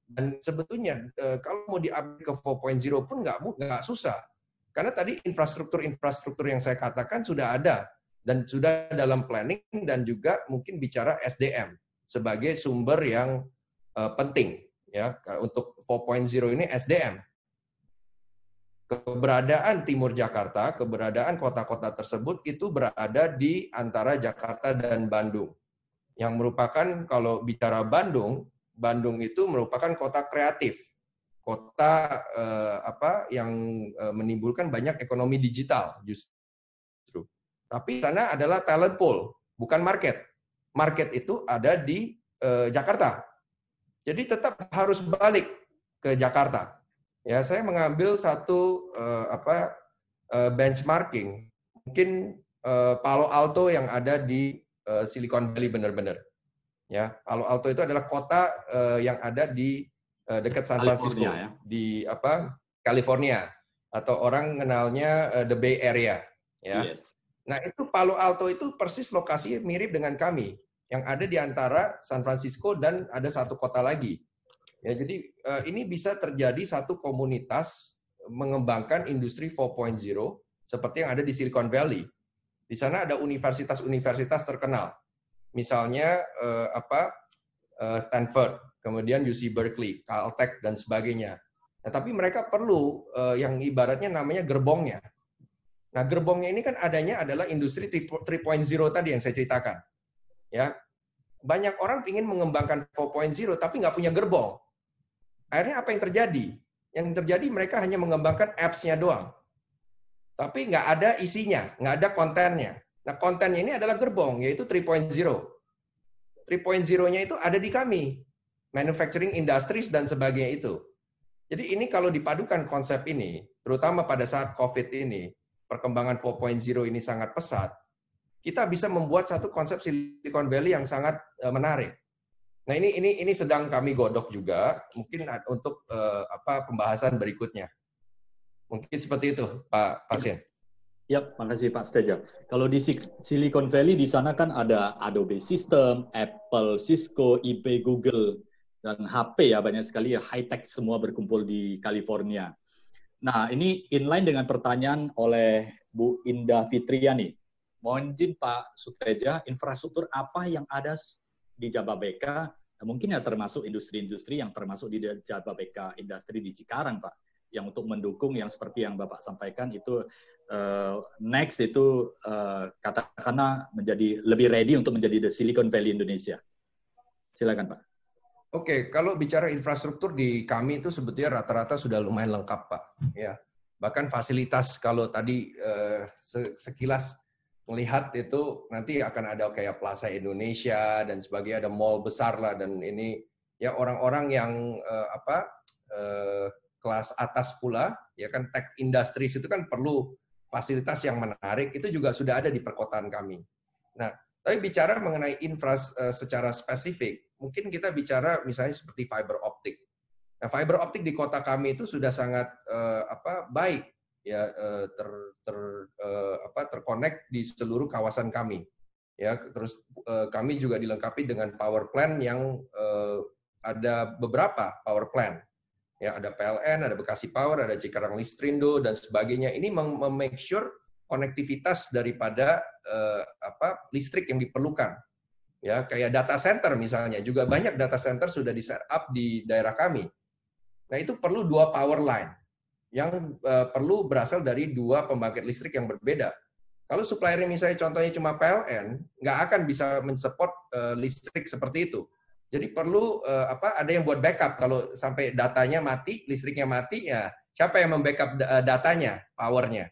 Dan sebetulnya kalau mau di-upgrade ke 4.0 pun nggak susah. Karena tadi infrastruktur yang saya katakan sudah ada dan sudah dalam planning dan juga mungkin bicara SDM sebagai sumber yang penting ya untuk 4.0 ini SDM. Keberadaan Timur Jakarta, keberadaan kota-kota tersebut itu berada di antara Jakarta dan Bandung. Yang merupakan kalau bicara Bandung itu merupakan kota kreatif, kota yang menimbulkan banyak ekonomi digital justru. Tapi sana adalah talent pool, bukan market. Market itu ada di Jakarta. Jadi tetap harus balik ke Jakarta. Ya, saya mengambil satu benchmarking, mungkin Palo Alto yang ada di Silicon Valley benar-benar. Ya, Palo Alto itu adalah kota yang ada di dekat San Francisco, ya? Di California, atau orang kenalnya the Bay Area. Ya. Yes. Nah itu Palo Alto itu persis lokasinya mirip dengan kami, yang ada di antara San Francisco dan ada satu kota lagi. Ya, jadi ini bisa terjadi satu komunitas mengembangkan industri 4.0 seperti yang ada di Silicon Valley. Di sana ada universitas-universitas terkenal. Misalnya Stanford, kemudian UC Berkeley, Caltech dan sebagainya. Nah, tapi mereka perlu yang ibaratnya namanya gerbongnya. Nah, gerbongnya ini kan adanya adalah industri 3.0 tadi yang saya ceritakan. Ya, banyak orang ingin mengembangkan 4.0 tapi nggak punya gerbong. Akhirnya apa yang terjadi? Yang terjadi mereka hanya mengembangkan apps-nya doang. Tapi nggak ada isinya, nggak ada kontennya. Nah, kontennya ini adalah gerbong, yaitu 3.0. 3.0-nya itu ada di kami. Manufacturing industries dan sebagainya itu. Jadi ini kalau dipadukan konsep ini, terutama pada saat COVID ini, perkembangan 4.0 ini sangat pesat, kita bisa membuat satu konsep Silicon Valley yang sangat menarik. Nah, ini sedang kami godok juga, mungkin untuk pembahasan berikutnya. Mungkin seperti itu, Pak Pasien. Ya, makasih Pak Suteja. Kalau di Silicon Valley di sana kan ada Adobe System, Apple, Cisco, eBay, Google, dan HP ya, banyak sekali ya, high-tech semua berkumpul di California. Nah, ini inline dengan pertanyaan oleh Bu Indah Fitriani. Mohon izin Pak Suteja, infrastruktur apa yang ada di Jababeka mungkin ya termasuk industri-industri yang termasuk di Jababeka Industri di Cikarang, Pak, yang untuk mendukung yang seperti yang Bapak sampaikan itu next itu katakanlah menjadi lebih ready untuk menjadi the Silicon Valley Indonesia. Silakan, Pak. Oke, kalau bicara infrastruktur di kami itu sebetulnya rata-rata sudah lumayan lengkap, Pak. Ya, bahkan fasilitas kalau tadi sekilas melihat itu nanti akan ada kayak Plaza Indonesia dan sebagainya, ada mall besar lah, dan ini ya orang-orang yang kelas atas pula, ya kan tech industries itu kan perlu fasilitas yang menarik, itu juga sudah ada di perkotaan kami. Nah, tapi bicara mengenai secara spesifik, mungkin kita bicara misalnya seperti fiber optik. Nah, fiber optik di kota kami itu sudah sangat baik, ya terkonek di seluruh kawasan kami. Ya, terus kami juga dilengkapi dengan power plant yang ada beberapa power plant. Ya, ada PLN, ada Bekasi Power, ada Cikarang Listrindo dan sebagainya. Ini make sure konektivitas daripada listrik yang diperlukan. Ya, kayak data center misalnya, juga banyak data center sudah di set up di daerah kami. Nah, itu perlu 2 power line yang perlu berasal dari 2 pembangkit listrik yang berbeda. Kalau suppliernya misalnya contohnya cuma PLN, nggak akan bisa mensupport listrik seperti itu. Jadi perlu ada yang buat backup kalau sampai datanya mati, listriknya mati, ya siapa yang membackup datanya, powernya,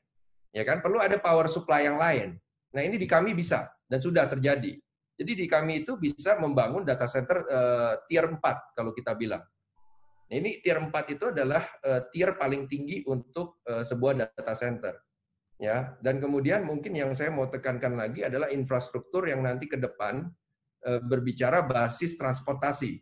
ya kan? Perlu ada power supply yang lain. Nah, ini di kami bisa dan sudah terjadi. Jadi di kami itu bisa membangun data center tier 4 kalau kita bilang. Nah, ini tier 4 itu adalah tier paling tinggi untuk sebuah data center. Ya, dan kemudian mungkin yang saya mau tekankan lagi adalah infrastruktur yang nanti ke depan berbicara basis transportasi.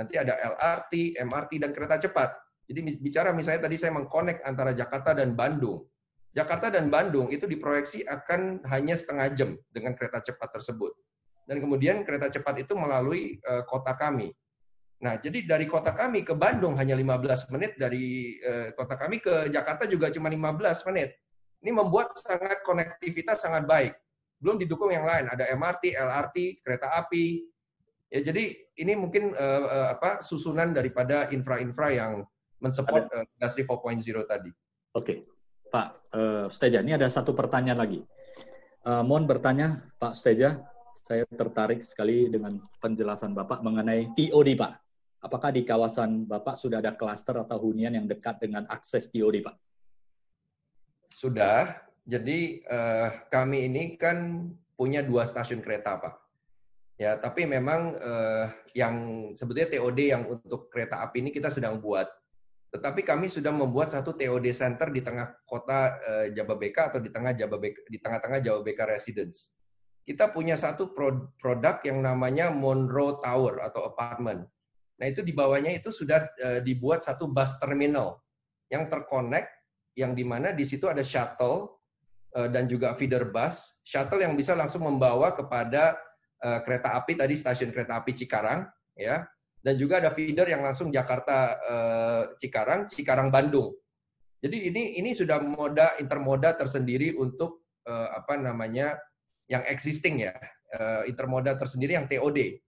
Nanti ada LRT, MRT, dan kereta cepat. Jadi bicara misalnya tadi saya mengkonek antara Jakarta dan Bandung. Jakarta dan Bandung itu diproyeksi akan hanya setengah jam dengan kereta cepat tersebut. Dan kemudian kereta cepat itu melalui kota kami. Nah, jadi dari kota kami ke Bandung hanya 15 menit, dari kota kami ke Jakarta juga cuma 15 menit. Ini membuat konektivitas sangat baik. Belum didukung yang lain, ada MRT, LRT, kereta api. Ya, jadi ini mungkin susunan daripada infra-infra yang mensupport Industri 4.0 tadi. Oke, Pak Suteja, ini ada satu pertanyaan lagi. Mohon bertanya, Pak Suteja, saya tertarik sekali dengan penjelasan Bapak mengenai TOD, Pak. Apakah di kawasan Bapak sudah ada klaster atau hunian yang dekat dengan akses TOD, Pak? Sudah. Jadi kami ini kan punya 2 stasiun kereta, Pak. Ya, tapi memang yang sebetulnya TOD yang untuk kereta api ini kita sedang buat. Tetapi kami sudah membuat satu TOD center di tengah kota Jababeka atau di tengah-tengah Jababeka Residence. Kita punya satu produk yang namanya Monroe Tower atau apartment. Nah, itu di bawahnya itu sudah dibuat satu bus terminal yang terkonek, yang di mana di situ ada shuttle dan juga feeder bus, shuttle yang bisa langsung membawa kepada kereta api tadi, stasiun kereta api Cikarang, ya, dan juga ada feeder yang langsung Jakarta Cikarang, Cikarang Bandung. Jadi ini sudah intermoda tersendiri untuk yang existing ya, intermoda tersendiri yang TOD.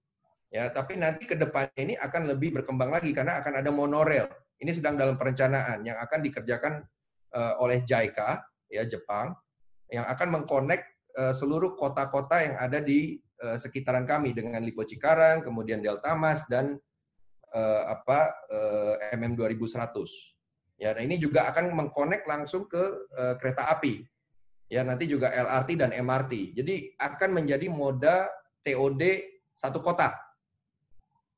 Ya, tapi nanti ke depan ini akan lebih berkembang lagi karena akan ada monorail. Ini sedang dalam perencanaan yang akan dikerjakan oleh JICA, ya, Jepang, yang akan mengkonek seluruh kota-kota yang ada di sekitaran kami dengan Lipo Cikarang, kemudian Delta Mas dan MM 2100. Ya, nah ini juga akan mengkonek langsung ke kereta api. Ya, nanti juga LRT dan MRT. Jadi akan menjadi moda TOD satu kota.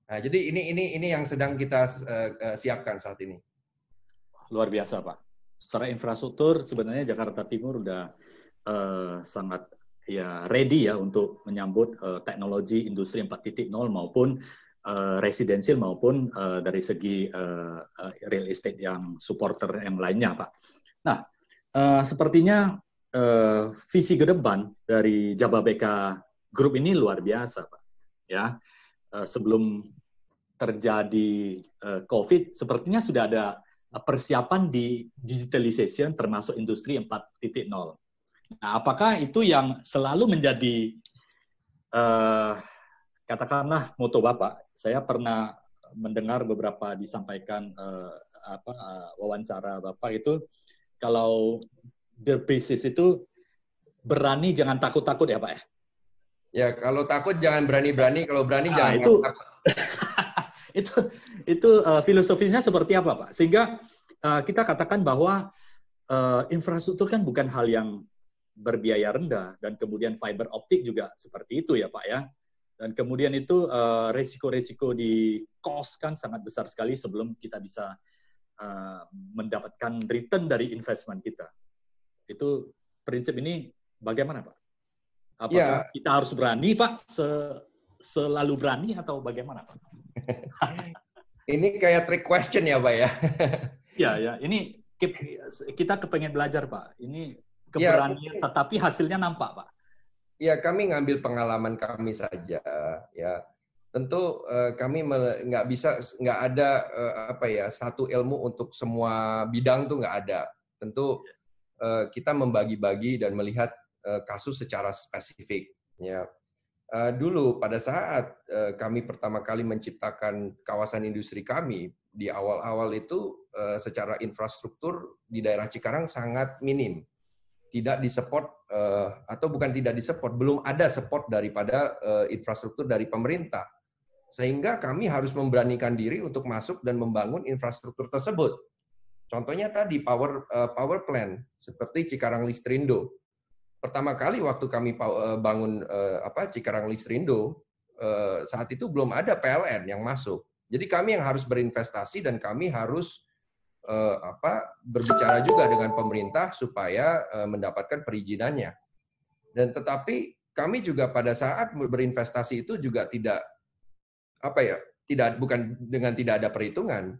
Nah, jadi ini yang sedang kita siapkan saat ini. Luar biasa, Pak. Secara infrastruktur sebenarnya Jakarta Timur udah sangat ya ready ya untuk menyambut teknologi industri 4.0 maupun residensial maupun dari segi real estate yang supporter yang lainnya, Pak. Nah, sepertinya visi ke depan dari Jababeka Group ini luar biasa, Pak. Ya, sebelum terjadi COVID, sepertinya sudah ada persiapan di digitalization termasuk industri 4.0. Nah, apakah itu yang selalu menjadi katakanlah moto Bapak, saya pernah mendengar beberapa disampaikan wawancara Bapak itu, kalau berbisnis itu berani jangan takut-takut ya Pak ya? Ya, kalau takut jangan berani-berani, kalau berani jangan itu takut. itu filosofinya seperti apa Pak? Sehingga kita katakan bahwa infrastruktur kan bukan hal yang berbiaya rendah, dan kemudian fiber optik juga seperti itu ya Pak ya. Dan kemudian itu resiko-resiko di cost kan sangat besar sekali sebelum kita bisa mendapatkan return dari investment kita. Itu prinsip ini bagaimana Pak? Apakah kita harus berani Pak? Selalu berani atau bagaimana Pak? Ini kayak trick question ya Pak ya? Ya, ini kita kepengen belajar Pak. Ini keberanian, tetapi hasilnya nampak Pak. Ya, kami ngambil pengalaman kami saja. Ya, tentu kami nggak ada satu ilmu untuk semua bidang tuh nggak ada. Tentu kita membagi-bagi dan melihat kasus secara spesifik. Ya, dulu pada saat kami pertama kali menciptakan kawasan industri kami di awal-awal itu secara infrastruktur di daerah Cikarang sangat minim, tidak disupport atau bukan tidak disupport, belum ada support daripada infrastruktur dari pemerintah, sehingga kami harus memberanikan diri untuk masuk dan membangun infrastruktur tersebut. Contohnya tadi power plant seperti Cikarang Listrindo. Pertama kali waktu kami bangun Cikarang Listrindo, saat itu belum ada PLN yang masuk. Jadi kami yang harus berinvestasi dan kami harus berbicara juga dengan pemerintah supaya mendapatkan perizinannya. Dan tetapi kami juga pada saat berinvestasi itu juga bukan dengan tidak ada perhitungan.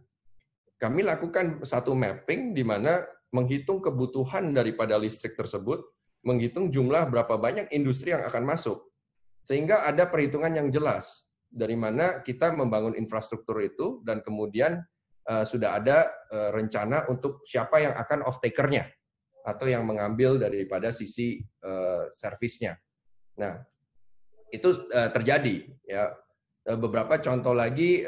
Kami lakukan satu mapping di mana menghitung kebutuhan daripada listrik tersebut, menghitung jumlah berapa banyak industri yang akan masuk. Sehingga ada perhitungan yang jelas dari mana kita membangun infrastruktur itu, dan kemudian sudah ada rencana untuk siapa yang akan off-taker-nya atau yang mengambil daripada sisi servisnya. Nah, itu terjadi ya. Beberapa contoh lagi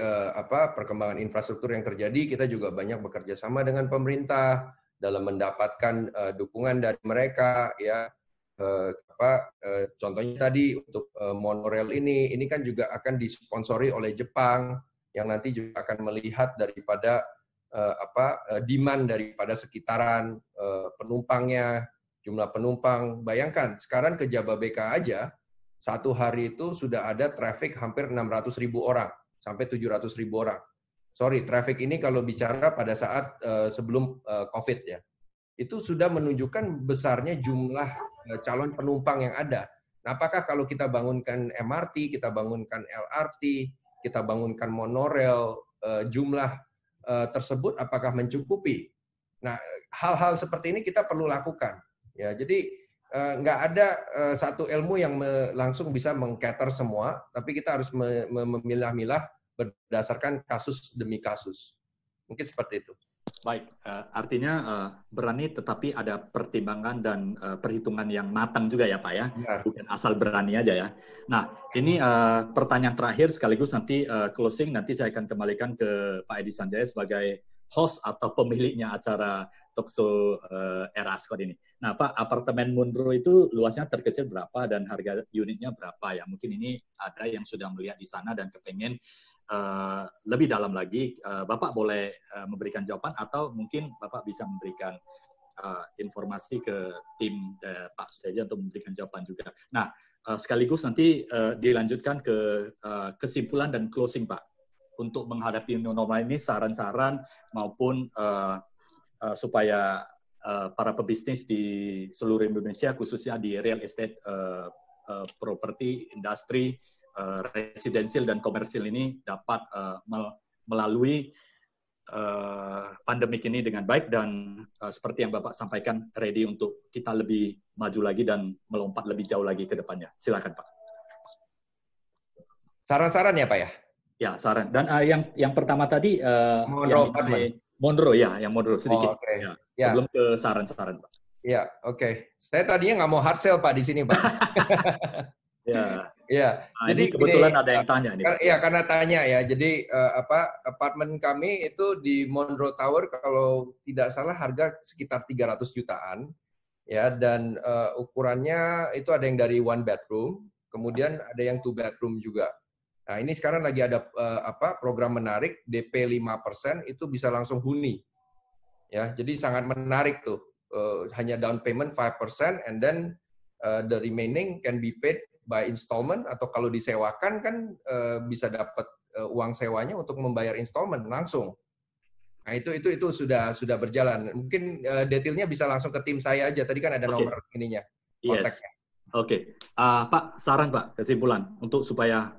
perkembangan infrastruktur yang terjadi, kita juga banyak bekerja sama dengan pemerintah dalam mendapatkan dukungan dari mereka ya. Contohnya tadi untuk monorail ini kan juga akan disponsori oleh Jepang yang nanti juga akan melihat daripada demand daripada sekitaran penumpangnya, jumlah penumpang. Bayangkan sekarang ke Jababeka aja satu hari itu sudah ada traffic hampir 600.000 orang sampai 700.000 orang. Sorry, traffic ini kalau bicara pada saat sebelum COVID ya. Itu sudah menunjukkan besarnya jumlah calon penumpang yang ada. Nah, apakah kalau kita bangunkan MRT, kita bangunkan LRT, kita bangunkan monorail, jumlah tersebut apakah mencukupi? Nah, hal-hal seperti ini kita perlu lakukan. Ya, jadi nggak ada satu ilmu yang langsung bisa meng-cater semua, tapi kita harus memilah-milah berdasarkan kasus demi kasus. Mungkin seperti itu. Baik, artinya berani tetapi ada pertimbangan dan perhitungan yang matang juga ya Pak ya, bukan asal berani aja ya. Nah, ini pertanyaan terakhir sekaligus nanti closing, nanti saya akan kembalikan ke Pak Edi Sanjaya sebagai host atau pemiliknya acara talkshow Era Ascot ini. Nah Pak, apartemen Monroe itu luasnya terkecil berapa dan harga unitnya berapa ya? Mungkin ini ada yang sudah melihat di sana dan kepengen lebih dalam lagi. Bapak boleh memberikan jawaban atau mungkin Bapak bisa memberikan informasi ke tim Pak Suteja untuk memberikan jawaban juga. Nah, sekaligus nanti dilanjutkan ke kesimpulan dan closing Pak. Untuk menghadapi new normal ini, saran-saran maupun supaya para pebisnis di seluruh Indonesia, khususnya di real estate, properti, industri, residensial dan komersil ini dapat melalui pandemik ini dengan baik dan seperti yang Bapak sampaikan, ready untuk kita lebih maju lagi dan melompat lebih jauh lagi ke depannya. Silakan Pak. Saran-saran ya Pak ya? Ya, saran. Dan yang pertama tadi Monroe ya, yang Monroe sedikit. Okay. Ya. Sebelum ke saran-saran, Pak. Ya, oke. Saya tadinya nggak mau hard sell Pak di sini, Pak. Ya. Ya, Nah, jadi ini kebetulan gini, ada yang tanya nih, Pak. ya karena tanya ya, jadi apartemen kami itu di Monroe Tower kalau tidak salah harga sekitar 300 jutaan, ya, dan ukurannya itu ada yang dari one bedroom, kemudian ada yang two bedroom juga. Nah, ini sekarang lagi ada program menarik DP 5% itu bisa langsung huni. Ya, jadi sangat menarik tuh. Hanya down payment 5% and then the remaining can be paid by installment atau kalau disewakan kan bisa dapat uang sewanya untuk membayar installment langsung. Nah, itu sudah berjalan. Mungkin detailnya bisa langsung ke tim saya aja. Tadi kan ada nomor ininya, Yes. kontaknya. Oke. Pak, saran Pak, kesimpulan untuk supaya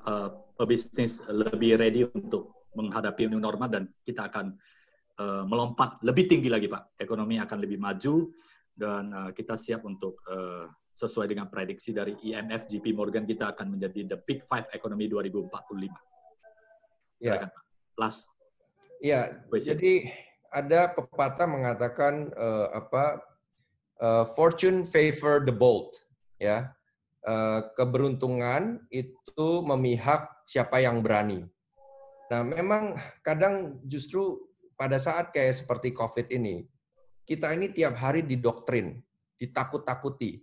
pebisnis lebih ready untuk menghadapi new normal dan kita akan melompat lebih tinggi lagi, Pak. Ekonomi akan lebih maju dan kita siap untuk sesuai dengan prediksi dari IMF, JP Morgan, kita akan menjadi the big five ekonomi 2045. Ya. Silakan, Pak. Last. Ya, jadi ada pepatah mengatakan fortune favor the bold, ya. Keberuntungan itu memihak siapa yang berani. Nah, memang kadang justru pada saat kayak seperti COVID ini, kita ini tiap hari didoktrin, ditakut-takuti,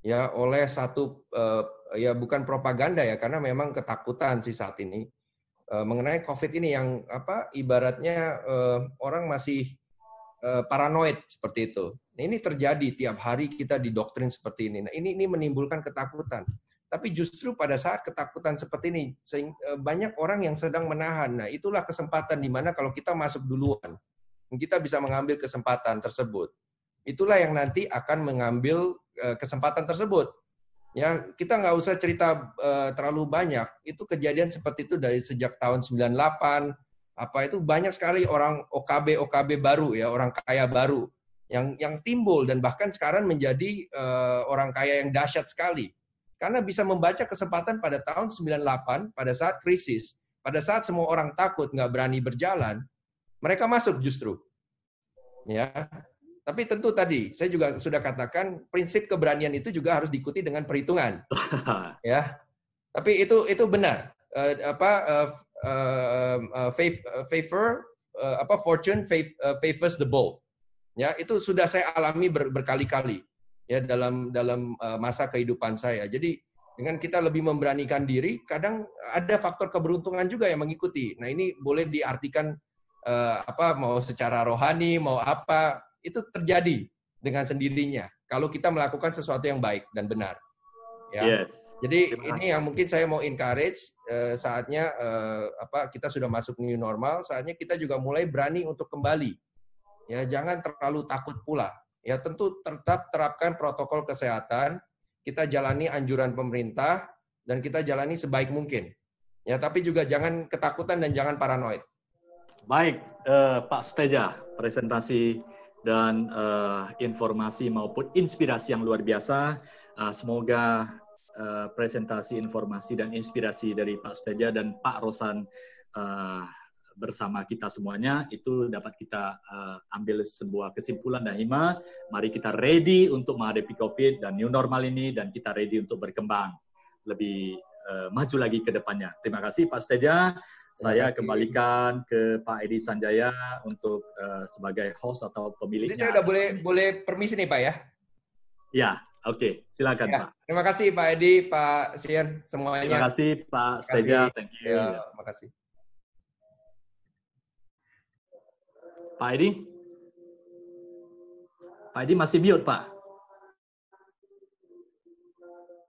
ya oleh satu ya bukan propaganda ya, karena memang ketakutan sih saat ini mengenai COVID ini yang ibaratnya orang masih paranoid seperti itu. Nah, ini terjadi tiap hari kita didoktrin seperti ini. Nah, ini menimbulkan ketakutan. Tapi justru pada saat ketakutan seperti ini, banyak orang yang sedang menahan. Nah, itulah kesempatan di mana kalau kita masuk duluan, kita bisa mengambil kesempatan tersebut. Itulah yang nanti akan mengambil kesempatan tersebut. Ya, kita nggak usah cerita terlalu banyak. Itu kejadian seperti itu dari sejak tahun 98. Itu banyak sekali orang OKB baru ya, orang kaya baru yang timbul dan bahkan sekarang menjadi orang kaya yang dahsyat sekali. Karena bisa membaca kesempatan pada tahun 98 pada saat krisis, pada saat semua orang takut nggak berani berjalan, mereka masuk justru. Ya. Tapi tentu tadi saya juga sudah katakan prinsip keberanian itu juga harus diikuti dengan perhitungan. Ya. Tapi itu benar. Fortune favors the bold. Ya, itu sudah saya alami berkali-kali ya dalam masa kehidupan saya. Jadi dengan kita lebih memberanikan diri, kadang ada faktor keberuntungan juga yang mengikuti. Nah, ini boleh diartikan mau secara rohani, mau apa, itu terjadi dengan sendirinya kalau kita melakukan sesuatu yang baik dan benar. Ya. Yes. Jadi ini yang mungkin saya mau encourage saatnya kita sudah masuk new normal, saatnya kita juga mulai berani untuk kembali. Ya, jangan terlalu takut pula. Ya, tentu tetap terapkan protokol kesehatan, kita jalani anjuran pemerintah dan kita jalani sebaik mungkin. Ya, tapi juga jangan ketakutan dan jangan paranoid. Baik, Pak Suteja, presentasi dan informasi maupun inspirasi yang luar biasa. Semoga presentasi, informasi, dan inspirasi dari Pak Suteja dan Pak Rosan bersama kita semuanya itu dapat kita ambil sebuah kesimpulan dan hikmah. Mari kita ready untuk menghadapi COVID dan new normal ini, dan kita ready untuk berkembang lebih maju lagi ke depannya. Terima kasih Pak Suteja. Saya kembalikan ke Pak Edi Sanjaya untuk sebagai host atau pemiliknya. Jadi saya udah boleh permisi nih Pak ya? Ya, oke. Silakan ya, Pak. Terima kasih Pak Edi, Pak Sian, semuanya. Terima kasih Pak Suteja. Thank you. Ya, terima kasih. Pak Edi? Pak Edi masih mute, Pak.